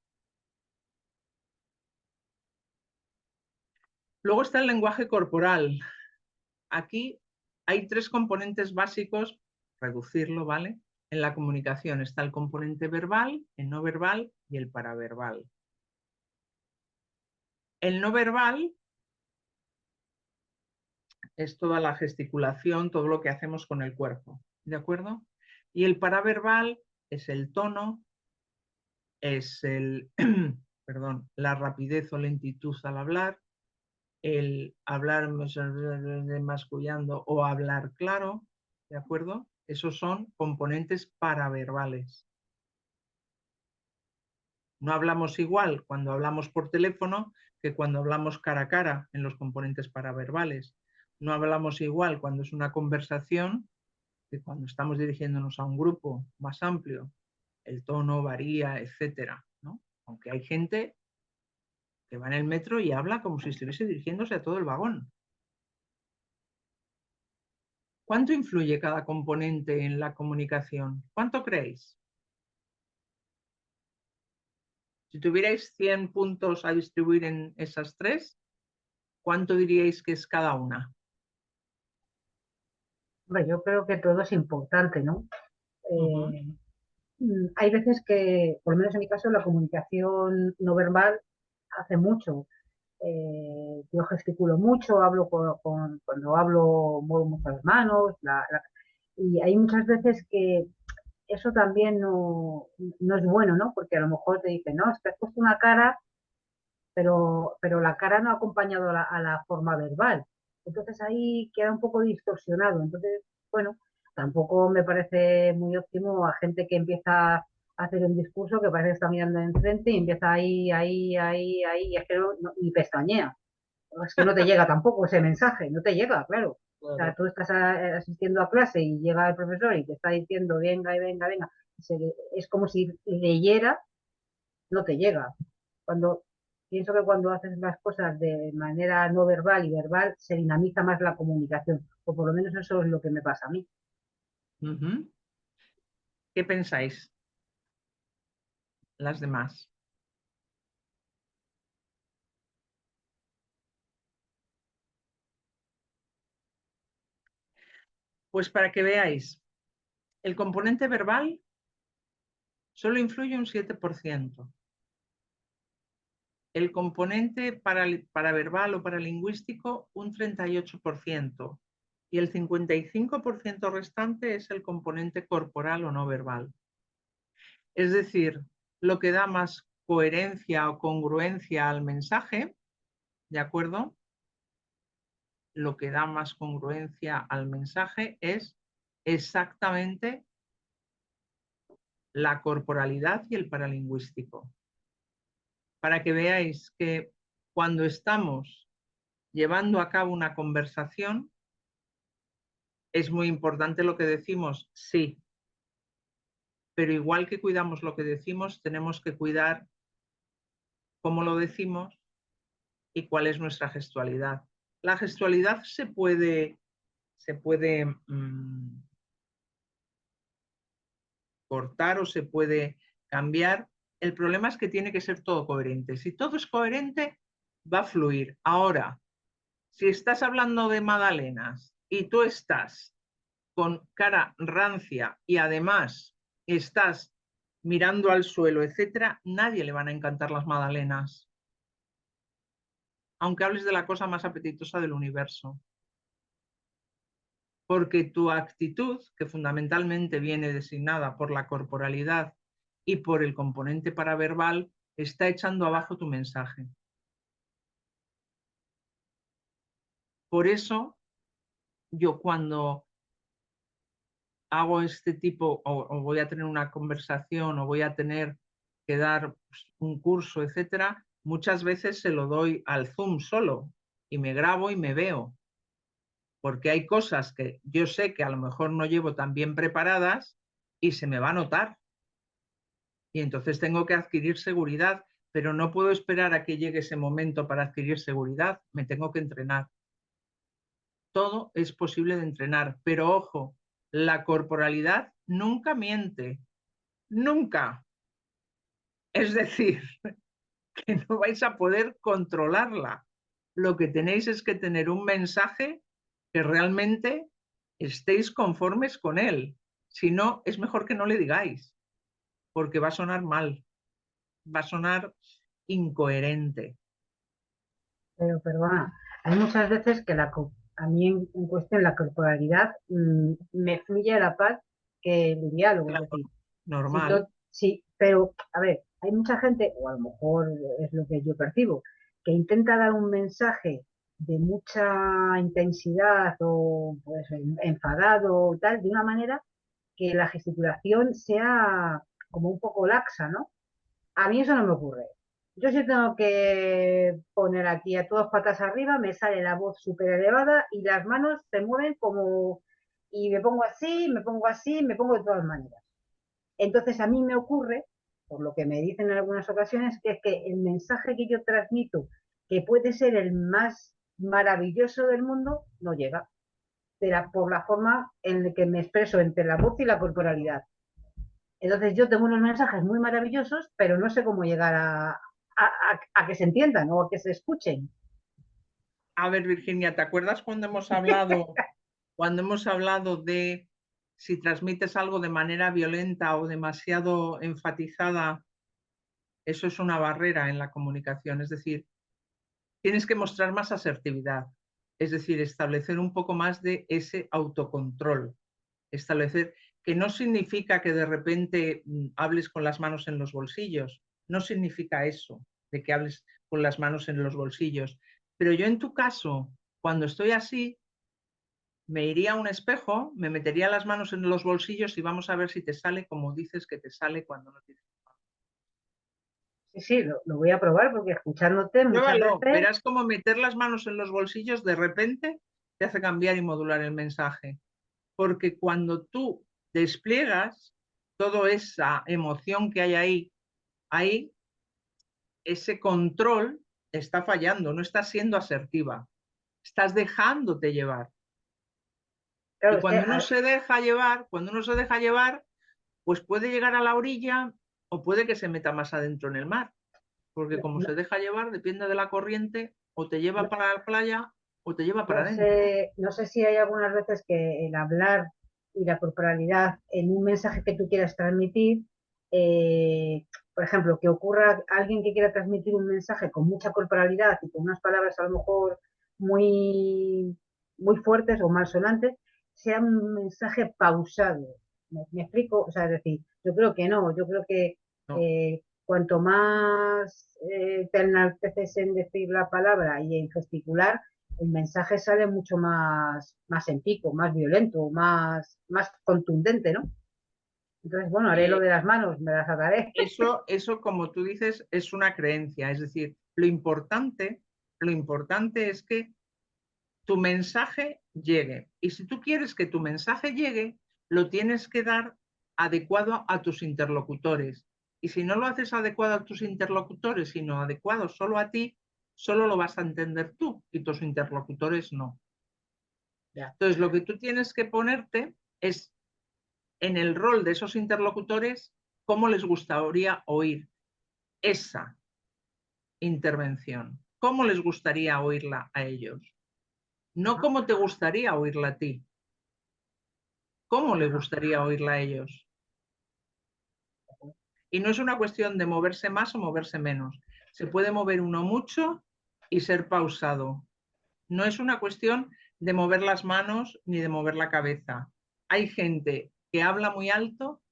Luego está el lenguaje corporal. Aquí hay 3 componentes básicos, reducirlo, ¿vale? En la comunicación está el componente verbal, el no verbal y el paraverbal. El no verbal es toda la gesticulación, todo lo que hacemos con el cuerpo, ¿de acuerdo? Y el paraverbal es el tono, es perdón, la rapidez o lentitud al hablar, el hablar mascullando o hablar claro, ¿de acuerdo? Esos son componentes paraverbales. No hablamos igual cuando hablamos por teléfono que cuando hablamos cara a cara en los componentes paraverbales. No hablamos igual cuando es una conversación que cuando estamos dirigiéndonos a un grupo más amplio. El tono varía, etcétera, ¿no? Aunque hay gente que va en el metro y habla como si estuviese dirigiéndose a todo el vagón. ¿Cuánto influye cada componente en la comunicación? ¿Cuánto creéis? Si tuvierais 100 puntos a distribuir en esas 3, ¿cuánto diríais que es cada una? Bueno, yo creo que todo es importante, ¿no? Hay veces que, por lo menos en mi caso, la comunicación no verbal hace mucho. Yo gesticulo mucho, cuando hablo muevo mucho las manos, y hay muchas veces que eso también no es bueno, ¿no? Porque a lo mejor te dicen, no, es que has puesto una cara, pero la cara no ha acompañado a la forma verbal. Entonces ahí queda un poco distorsionado. Entonces, bueno, tampoco me parece muy óptimo a gente que empieza a hacer un discurso que parece que está mirando enfrente y empieza ahí, y es que y pestañea. Es que no te llega tampoco ese mensaje, no te llega, claro. O sea, tú estás asistiendo a clase y llega el profesor y te está diciendo venga y venga, venga. Es como si leyera, no te llega. Pienso que cuando haces las cosas de manera no verbal y verbal, se dinamiza más la comunicación. O por lo menos eso es lo que me pasa a mí. ¿Qué pensáis? Las demás. Pues para que veáis, el componente verbal solo influye un 7%. El componente paraverbal o paralingüístico un 38%. Y el 55% restante es el componente corporal o no verbal. Es decir, lo que da más coherencia o congruencia al mensaje, ¿de acuerdo? Lo que da más congruencia al mensaje es exactamente la corporalidad y el paralingüístico. Para que veáis que cuando estamos llevando a cabo una conversación, es muy importante lo que decimos, sí. Pero igual que cuidamos lo que decimos, tenemos que cuidar cómo lo decimos y cuál es nuestra gestualidad. La gestualidad se puede cortar o se puede cambiar. El problema es que tiene que ser todo coherente. Si todo es coherente, va a fluir. Ahora, si estás hablando de magdalenas y tú estás con cara rancia y además estás mirando al suelo, etcétera, nadie le van a encantar las magdalenas. Aunque hables de la cosa más apetitosa del universo. Porque tu actitud, que fundamentalmente viene designada por la corporalidad y por el componente paraverbal, está echando abajo tu mensaje. Por eso, yo cuando hago este tipo, o voy a tener una conversación, o voy a tener que dar un curso, etcétera, muchas veces se lo doy al Zoom solo y me grabo y me veo. Porque hay cosas que yo sé que a lo mejor no llevo tan bien preparadas y se me va a notar. Y entonces tengo que adquirir seguridad, pero no puedo esperar a que llegue ese momento para adquirir seguridad, me tengo que entrenar. Todo es posible de entrenar, pero ojo, la corporalidad nunca miente, nunca. Es decir, que no vais a poder controlarla. Lo que tenéis es que tener un mensaje que realmente estéis conformes con él. Si no, es mejor que no le digáis, porque va a sonar mal, va a sonar incoherente. Pero perdona, hay muchas veces que a mí en cuestión la corporalidad me fluye a la paz que el diálogo. Claro, Es decir, normal. sí, pero a ver, hay mucha gente, o a lo mejor es lo que yo percibo, que intenta dar un mensaje de mucha intensidad o pues enfadado o tal, de una manera que la gesticulación sea como un poco laxa, ¿no? A mí eso no me ocurre. Yo sí tengo que poner aquí a todas patas arriba, me sale la voz súper elevada y las manos se mueven como... Y me pongo así, me pongo así, me pongo de todas maneras. Entonces a mí me ocurre, por lo que me dicen en algunas ocasiones, que es que el mensaje que yo transmito, que puede ser el más maravilloso del mundo, no llega. Por la forma en la que me expreso entre la voz y la corporalidad. Entonces yo tengo unos mensajes muy maravillosos, pero no sé cómo llegar a que se entiendan o a que se escuchen. A ver, Virginia, ¿te acuerdas cuando hemos hablado de si transmites algo de manera violenta o demasiado enfatizada? Eso es una barrera en la comunicación, es decir, tienes que mostrar más asertividad, es decir, establecer un poco más de ese autocontrol, establecer que no significa que de repente hables con las manos en los bolsillos, no significa eso, de que hables con las manos en los bolsillos, pero yo en tu caso, cuando estoy así, me iría a un espejo, me metería las manos en los bolsillos y vamos a ver si te sale como dices que te sale cuando no tienes. Sí, sí, lo voy a probar porque escuchándote muchas Pruébalo, veces... verás cómo meter las manos en los bolsillos de repente te hace cambiar y modular el mensaje. Porque cuando tú despliegas toda esa emoción que hay ahí, ese control está fallando, no estás siendo asertiva, estás dejándote llevar. Claro, Y cuando uno se deja llevar, pues puede llegar a la orilla o puede que se meta más adentro en el mar. Porque como se deja llevar, depende de la corriente, o te lleva para la playa o te lleva para adentro. no sé si hay algunas veces que el hablar y la corporalidad en un mensaje que tú quieras transmitir, por ejemplo, que ocurra alguien que quiera transmitir un mensaje con mucha corporalidad y con unas palabras a lo mejor muy, muy fuertes o malsonantes, sea un mensaje pausado. ¿Me explico? O sea, es decir, yo creo que no, yo creo que No. cuanto más te enalteces en decir la palabra y en gesticular, el mensaje sale mucho más en pico, más violento, más contundente, ¿no? Entonces, bueno, haré lo de las manos, me las ataré. Eso, como tú dices, es una creencia. Es decir, lo importante es que tu mensaje llegue. Y si tú quieres que tu mensaje llegue, lo tienes que dar adecuado a tus interlocutores. Y si no lo haces adecuado a tus interlocutores, sino adecuado solo a ti, solo lo vas a entender tú y tus interlocutores no. Entonces, lo que tú tienes que ponerte es en el rol de esos interlocutores, cómo les gustaría oír esa intervención, cómo les gustaría oírla a ellos, no cómo te gustaría oírla a ti, cómo les gustaría oírla a ellos. Y no es una cuestión de moverse más o moverse menos. Se puede mover uno mucho y ser pausado. No es una cuestión de mover las manos ni de mover la cabeza. Hay gente que habla muy alto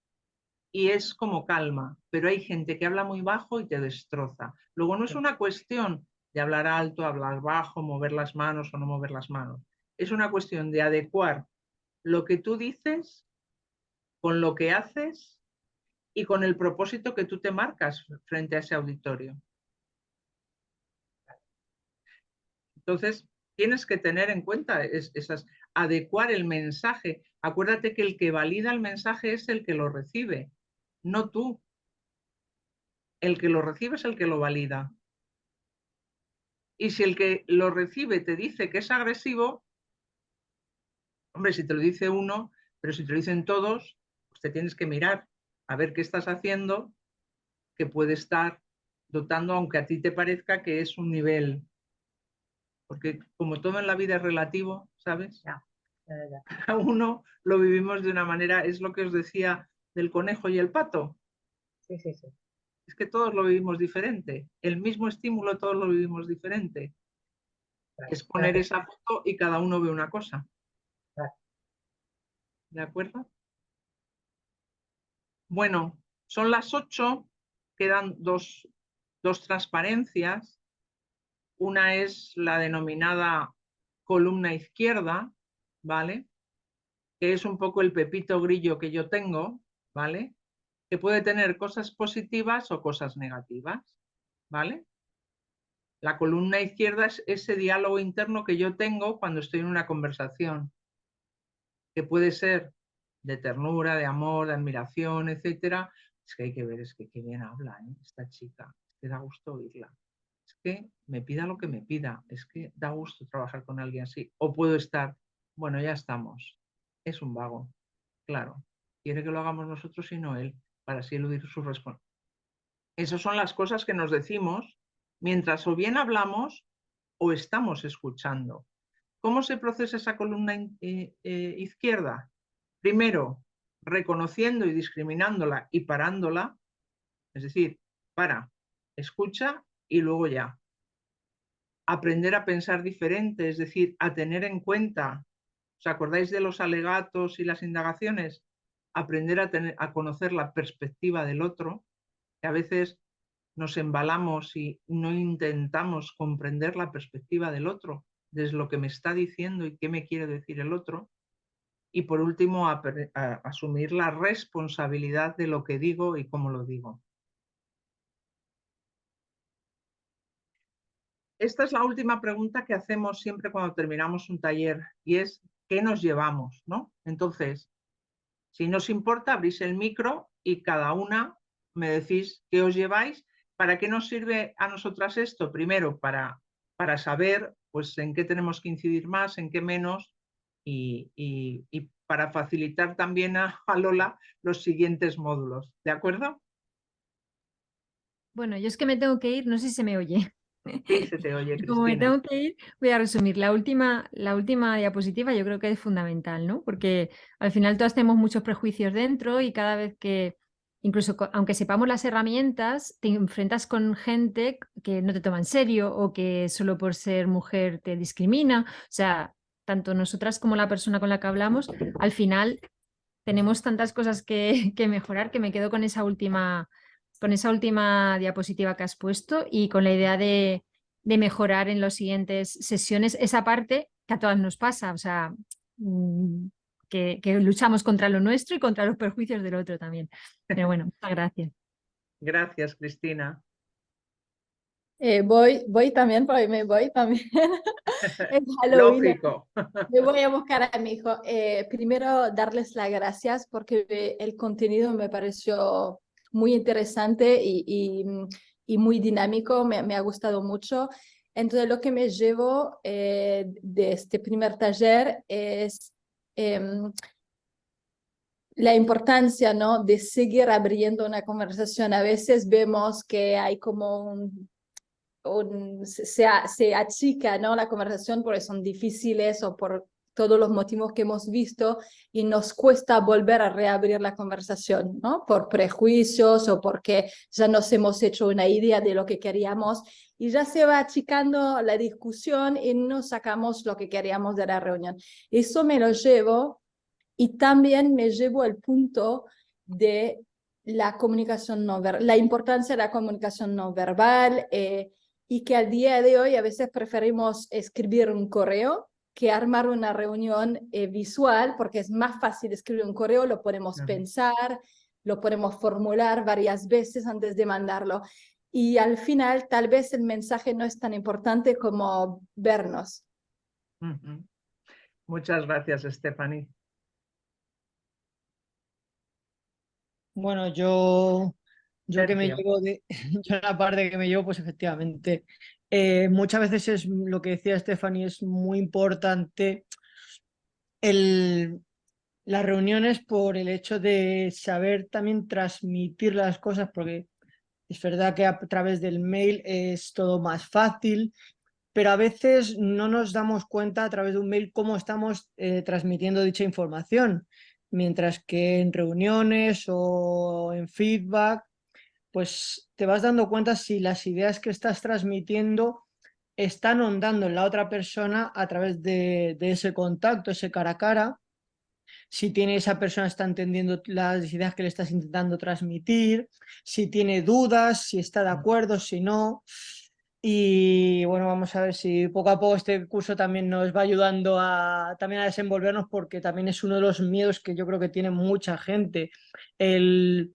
y es como calma, pero hay gente que habla muy bajo y te destroza. Luego no es una cuestión de hablar alto, hablar bajo, mover las manos o no mover las manos. Es una cuestión de adecuar lo que tú dices con lo que haces y con el propósito que tú te marcas frente a ese auditorio. Entonces, tienes que tener en cuenta adecuar el mensaje. Acuérdate que el que valida el mensaje es el que lo recibe, no tú. El que lo recibe es el que lo valida. Y si el que lo recibe te dice que es agresivo, hombre, si te lo dice uno, pero si te lo dicen todos, pues te tienes que mirar a ver qué estás haciendo que puede estar dotando, aunque a ti te parezca que es un nivel. Porque como todo en la vida es relativo, ¿sabes? Cada uno lo vivimos de una manera, es lo que os decía del conejo y el pato. Sí, sí, sí. Es que todos lo vivimos diferente. El mismo estímulo todos lo vivimos diferente. Es poner esa foto y cada uno ve una cosa. ¿De acuerdo? Bueno, son las 8, quedan dos transparencias. Una es la denominada columna izquierda, ¿vale? Que es un poco el pepito grillo que yo tengo, ¿vale? Que puede tener cosas positivas o cosas negativas, ¿vale? La columna izquierda es ese diálogo interno que yo tengo cuando estoy en una conversación, que puede ser de ternura, de amor, de admiración, etcétera. Es que hay que ver, es que qué bien habla, ¿eh? Esta chica, es que da gusto oírla. Es que me pida lo que me pida, es que da gusto trabajar con alguien así. O puedo estar, bueno, ya estamos, es un vago, claro, quiere que lo hagamos nosotros y no él, para así eludir su responsabilidad. Esas son las cosas que nos decimos mientras o bien hablamos o estamos escuchando. ¿Cómo se procesa esa columna izquierda? Primero, reconociendo y discriminándola y parándola, es decir, para, escucha y luego ya. Aprender a pensar diferente, es decir, a tener en cuenta. ¿Os acordáis de los alegatos y las indagaciones? Aprender a conocer la perspectiva del otro, que a veces nos embalamos y no intentamos comprender la perspectiva del otro, desde lo que me está diciendo y qué me quiere decir el otro. Y por último, asumir la responsabilidad de lo que digo y cómo lo digo. Esta es la última pregunta que hacemos siempre cuando terminamos un taller y es ¿qué nos llevamos? ¿No? Entonces, si nos importa, abrís el micro y cada una me decís qué os lleváis. ¿Para qué nos sirve a nosotras esto? Primero, para saber pues, en qué tenemos que incidir más, en qué menos y para facilitar también a Lola los siguientes módulos. ¿De acuerdo? Bueno, yo es que me tengo que ir, no sé si se me oye. Sí, se te oye, Como me Cristina. tengo que ir, voy a resumir. La última diapositiva yo creo que es fundamental, ¿no? Porque al final todos tenemos muchos prejuicios dentro y cada vez que, incluso aunque sepamos las herramientas, te enfrentas con gente que no te toma en serio o que solo por ser mujer te discrimina. O sea, tanto nosotras como la persona con la que hablamos, al final tenemos tantas cosas que mejorar que me quedo con esa última diapositiva que has puesto y con la idea de mejorar en las siguientes sesiones esa parte que a todas nos pasa, o sea, que luchamos contra lo nuestro y contra los perjuicios del otro también. Pero bueno, muchas gracias. Gracias, Cristina. Voy también, porque me voy también. Es Halloween. Lógico. Me voy a buscar a mi hijo. Primero, darles las gracias porque el contenido me pareció muy interesante y muy dinámico, me ha gustado mucho. Entonces, lo que me llevo de este primer taller es la importancia, ¿no?, de seguir abriendo una conversación. A veces vemos que hay como se achica, ¿no?, la conversación porque son difíciles o por todos los motivos que hemos visto y nos cuesta volver a reabrir la conversación, ¿no? Por prejuicios o porque ya nos hemos hecho una idea de lo que queríamos y ya se va achicando la discusión y no sacamos lo que queríamos de la reunión. Eso me lo llevo y también me llevo el punto de la comunicación no verbal, la importancia de la comunicación no verbal y que al día de hoy a veces preferimos escribir un correo que armar una reunión visual, porque es más fácil escribir un correo, lo podemos pensar, lo podemos formular varias veces antes de mandarlo. Y al final, tal vez el mensaje no es tan importante como vernos. Muchas gracias, Stephanie. Bueno, yo que me Sergio. llevo de, yo la parte que me llevo, pues efectivamente, muchas veces es lo que decía Stephanie, es muy importante las reuniones por el hecho de saber también transmitir las cosas, porque es verdad que a través del mail es todo más fácil, pero a veces no nos damos cuenta a través de un mail cómo estamos transmitiendo dicha información, mientras que en reuniones o en feedback, pues te vas dando cuenta si las ideas que estás transmitiendo están ahondando en la otra persona a través de ese contacto, ese cara a cara, si tiene esa persona está entendiendo las ideas que le estás intentando transmitir, si tiene dudas, si está de acuerdo, si no. Y bueno, vamos a ver si poco a poco este curso también nos va ayudando también a desenvolvernos, porque también es uno de los miedos que yo creo que tiene mucha gente, el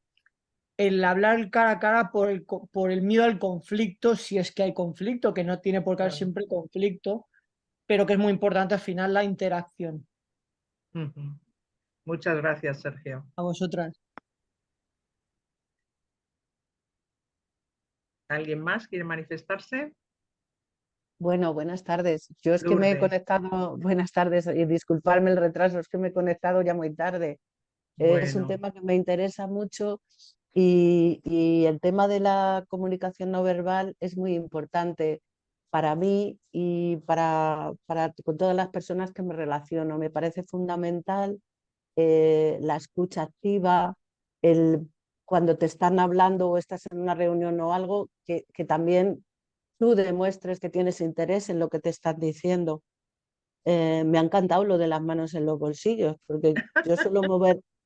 hablar cara a cara por el miedo al conflicto, si es que hay conflicto, que no tiene por qué haber siempre conflicto, pero que es muy importante al final la interacción. Muchas gracias, Sergio. A vosotras. ¿Alguien más quiere manifestarse? Bueno, buenas tardes. Yo es que me he Lourdes. conectado, buenas tardes y disculparme el retraso, es que me he conectado ya muy tarde. Es un Bueno, tema que me interesa mucho y el tema de la comunicación no verbal es muy importante para mí y con todas las personas que me relaciono. Me parece fundamental la escucha activa, cuando te están hablando o estás en una reunión o algo, que también tú demuestres que tienes interés en lo que te están diciendo. Me ha encantado lo de las manos en los bolsillos, porque yo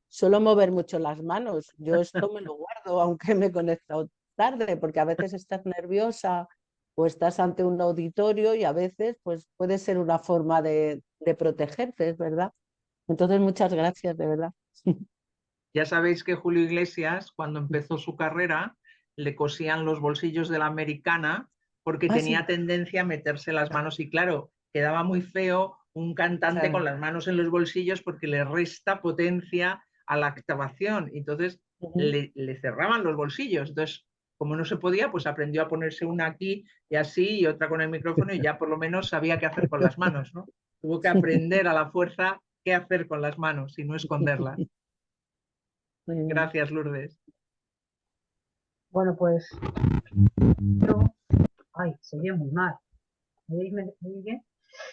suelo mover mucho las manos. Yo esto me lo guardo, aunque me he conectado tarde, porque a veces estás nerviosa o estás ante un auditorio y a veces pues, puede ser una forma de protegerte, es verdad. Entonces, muchas gracias, de verdad. ya sabéis que Julio Iglesias, cuando empezó su carrera, le cosían los bolsillos de la americana porque tenía Sí, tendencia a meterse las manos y claro, quedaba muy feo un cantante con claro. las manos en los bolsillos porque le resta potencia a la actuación. Entonces le cerraban los bolsillos. Entonces, como no se podía, pues aprendió a ponerse una aquí y así y otra con el micrófono y ya por lo menos sabía qué hacer con las manos, ¿no? Tuvo que aprender a la fuerza qué hacer con las manos y no esconderlas. Muy bien. Gracias, Lourdes. Bueno, pues yo... Ay, se oye muy mal. ¿Me oís muy bien?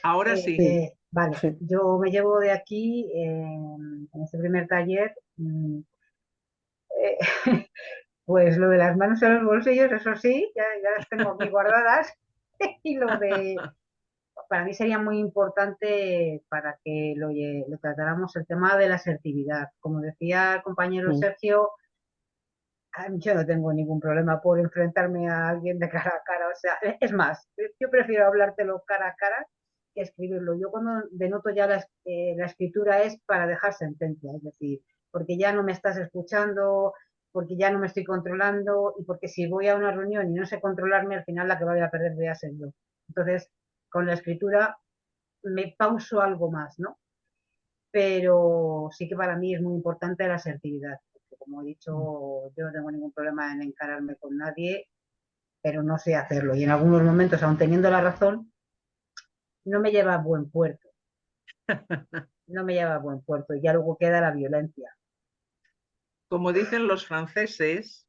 Ahora sí. Vale, Sí. yo me llevo de aquí, en este primer taller, pues lo de las manos en los bolsillos, eso sí, ya las tengo aquí guardadas. Y para mí sería muy importante para que lo tratáramos el tema de la asertividad. Como decía el compañero Sergio, yo no tengo ningún problema por enfrentarme a alguien de cara a cara. O sea, es más, yo prefiero hablártelo cara a cara que escribirlo. Yo cuando denoto ya la escritura es para dejar sentencia, es decir, porque ya no me estás escuchando, porque ya no me estoy controlando y porque si voy a una reunión y no sé controlarme, al final la que voy a perder voy a ser yo. Entonces, con la escritura me pauso algo más, ¿no? Pero sí que para mí es muy importante la asertividad. Porque como he dicho, yo no tengo ningún problema en encararme con nadie, pero no sé hacerlo. Y en algunos momentos, aun teniendo la razón, no me lleva a buen puerto. No me lleva a buen puerto. Y ya luego queda la violencia. Como dicen los franceses,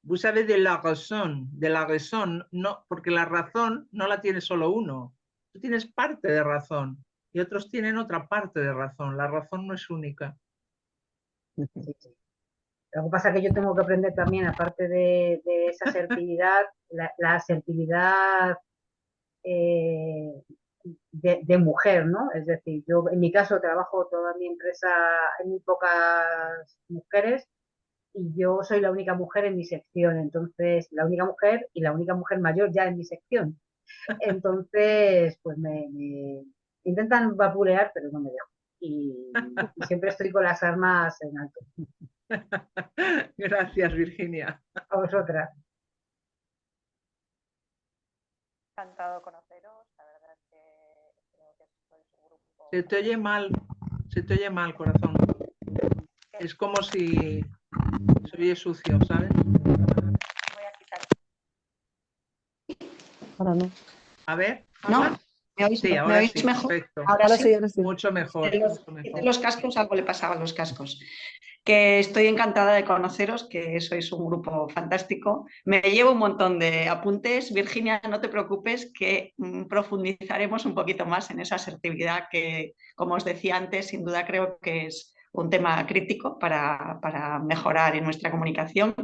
vous savez de la raison, no, porque la razón no la tiene solo uno. Tú tienes parte de razón, y otros tienen otra parte de razón. La razón no es única. Sí, sí. Lo que pasa es que yo tengo que aprender también, aparte de esa asertividad, la asertividad de mujer, ¿no? Es decir, yo en mi caso trabajo toda mi empresa, hay muy pocas mujeres y yo soy la única mujer en mi sección, entonces la única mujer y la única mujer mayor ya en mi sección. Entonces, pues me intentan vapulear, pero no me dejo. Y siempre estoy con las armas en alto. Gracias, Virginia. A vosotras. Encantado conoceros, la verdad es que creo que sois un grupo. Se te oye mal, corazón. Es como si se oye sucio, ¿sabes? Voy a quitar. Ahora no. A ver, ¿No? ¿habla? ¿Me oís, Sí, me ahora oís sí, mejor? perfecto. Ahora sí. ahora sí. Mucho mejor, De mucho de mejor. los cascos, algo le pasaba a los cascos. Que estoy encantada de conoceros, que sois un grupo fantástico. Me llevo un montón de apuntes. Virginia, no te preocupes, que profundizaremos un poquito más en esa asertividad que, como os decía antes, sin duda creo que es un tema crítico para mejorar en nuestra comunicación.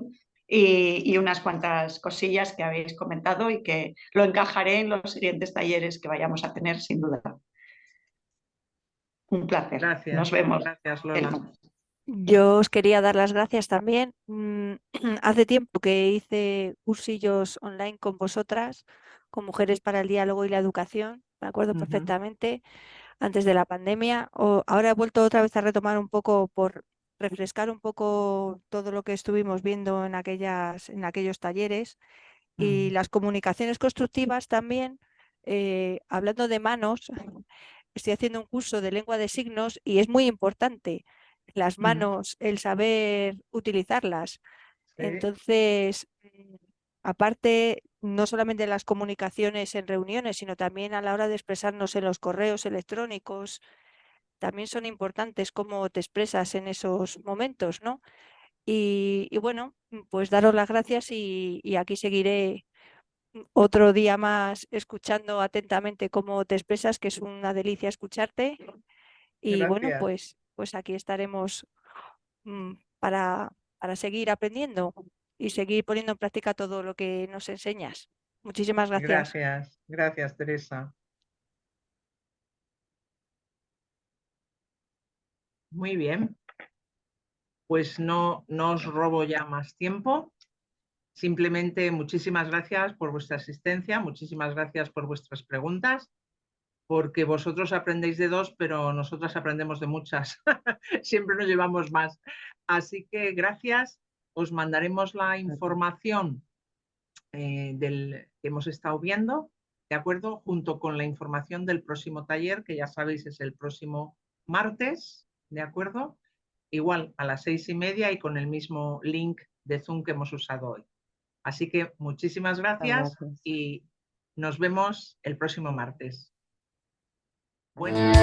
Y unas cuantas cosillas que habéis comentado y que lo encajaré en los siguientes talleres que vayamos a tener, sin duda. Un placer. Gracias. Nos vemos. Gracias, Lola. Yo os quería dar las gracias también. Hace tiempo que hice cursillos online con vosotras, con Mujeres para el Diálogo y la Educación, me acuerdo perfectamente, antes de la pandemia. Ahora he vuelto otra vez a retomar un poco por refrescar un poco todo lo que estuvimos viendo en aquellos talleres y las comunicaciones constructivas también. Hablando de manos, estoy haciendo un curso de lengua de signos y es muy importante las manos, el saber utilizarlas. Sí. Entonces, aparte, no solamente las comunicaciones en reuniones, sino también a la hora de expresarnos en los correos electrónicos, también son importantes cómo te expresas en esos momentos, ¿no? Y bueno, pues daros las gracias y aquí seguiré otro día más escuchando atentamente cómo te expresas, que es una delicia escucharte. Y bueno, Gracias. pues aquí estaremos para seguir aprendiendo y seguir poniendo en práctica todo lo que nos enseñas. Muchísimas gracias. Gracias, gracias, Teresa. Muy bien. Pues no os robo ya más tiempo. Simplemente muchísimas gracias por vuestra asistencia, muchísimas gracias por vuestras preguntas, porque vosotros aprendéis de dos, pero nosotras aprendemos de muchas. Siempre nos llevamos más. Así que gracias. Os mandaremos la información que hemos estado viendo, ¿de acuerdo? Junto con la información del próximo taller, que ya sabéis es el próximo martes, ¿de acuerdo? Igual a las 6:30 y con el mismo link de Zoom que hemos usado hoy. Así que muchísimas gracias y nos vemos el próximo martes. Bueno.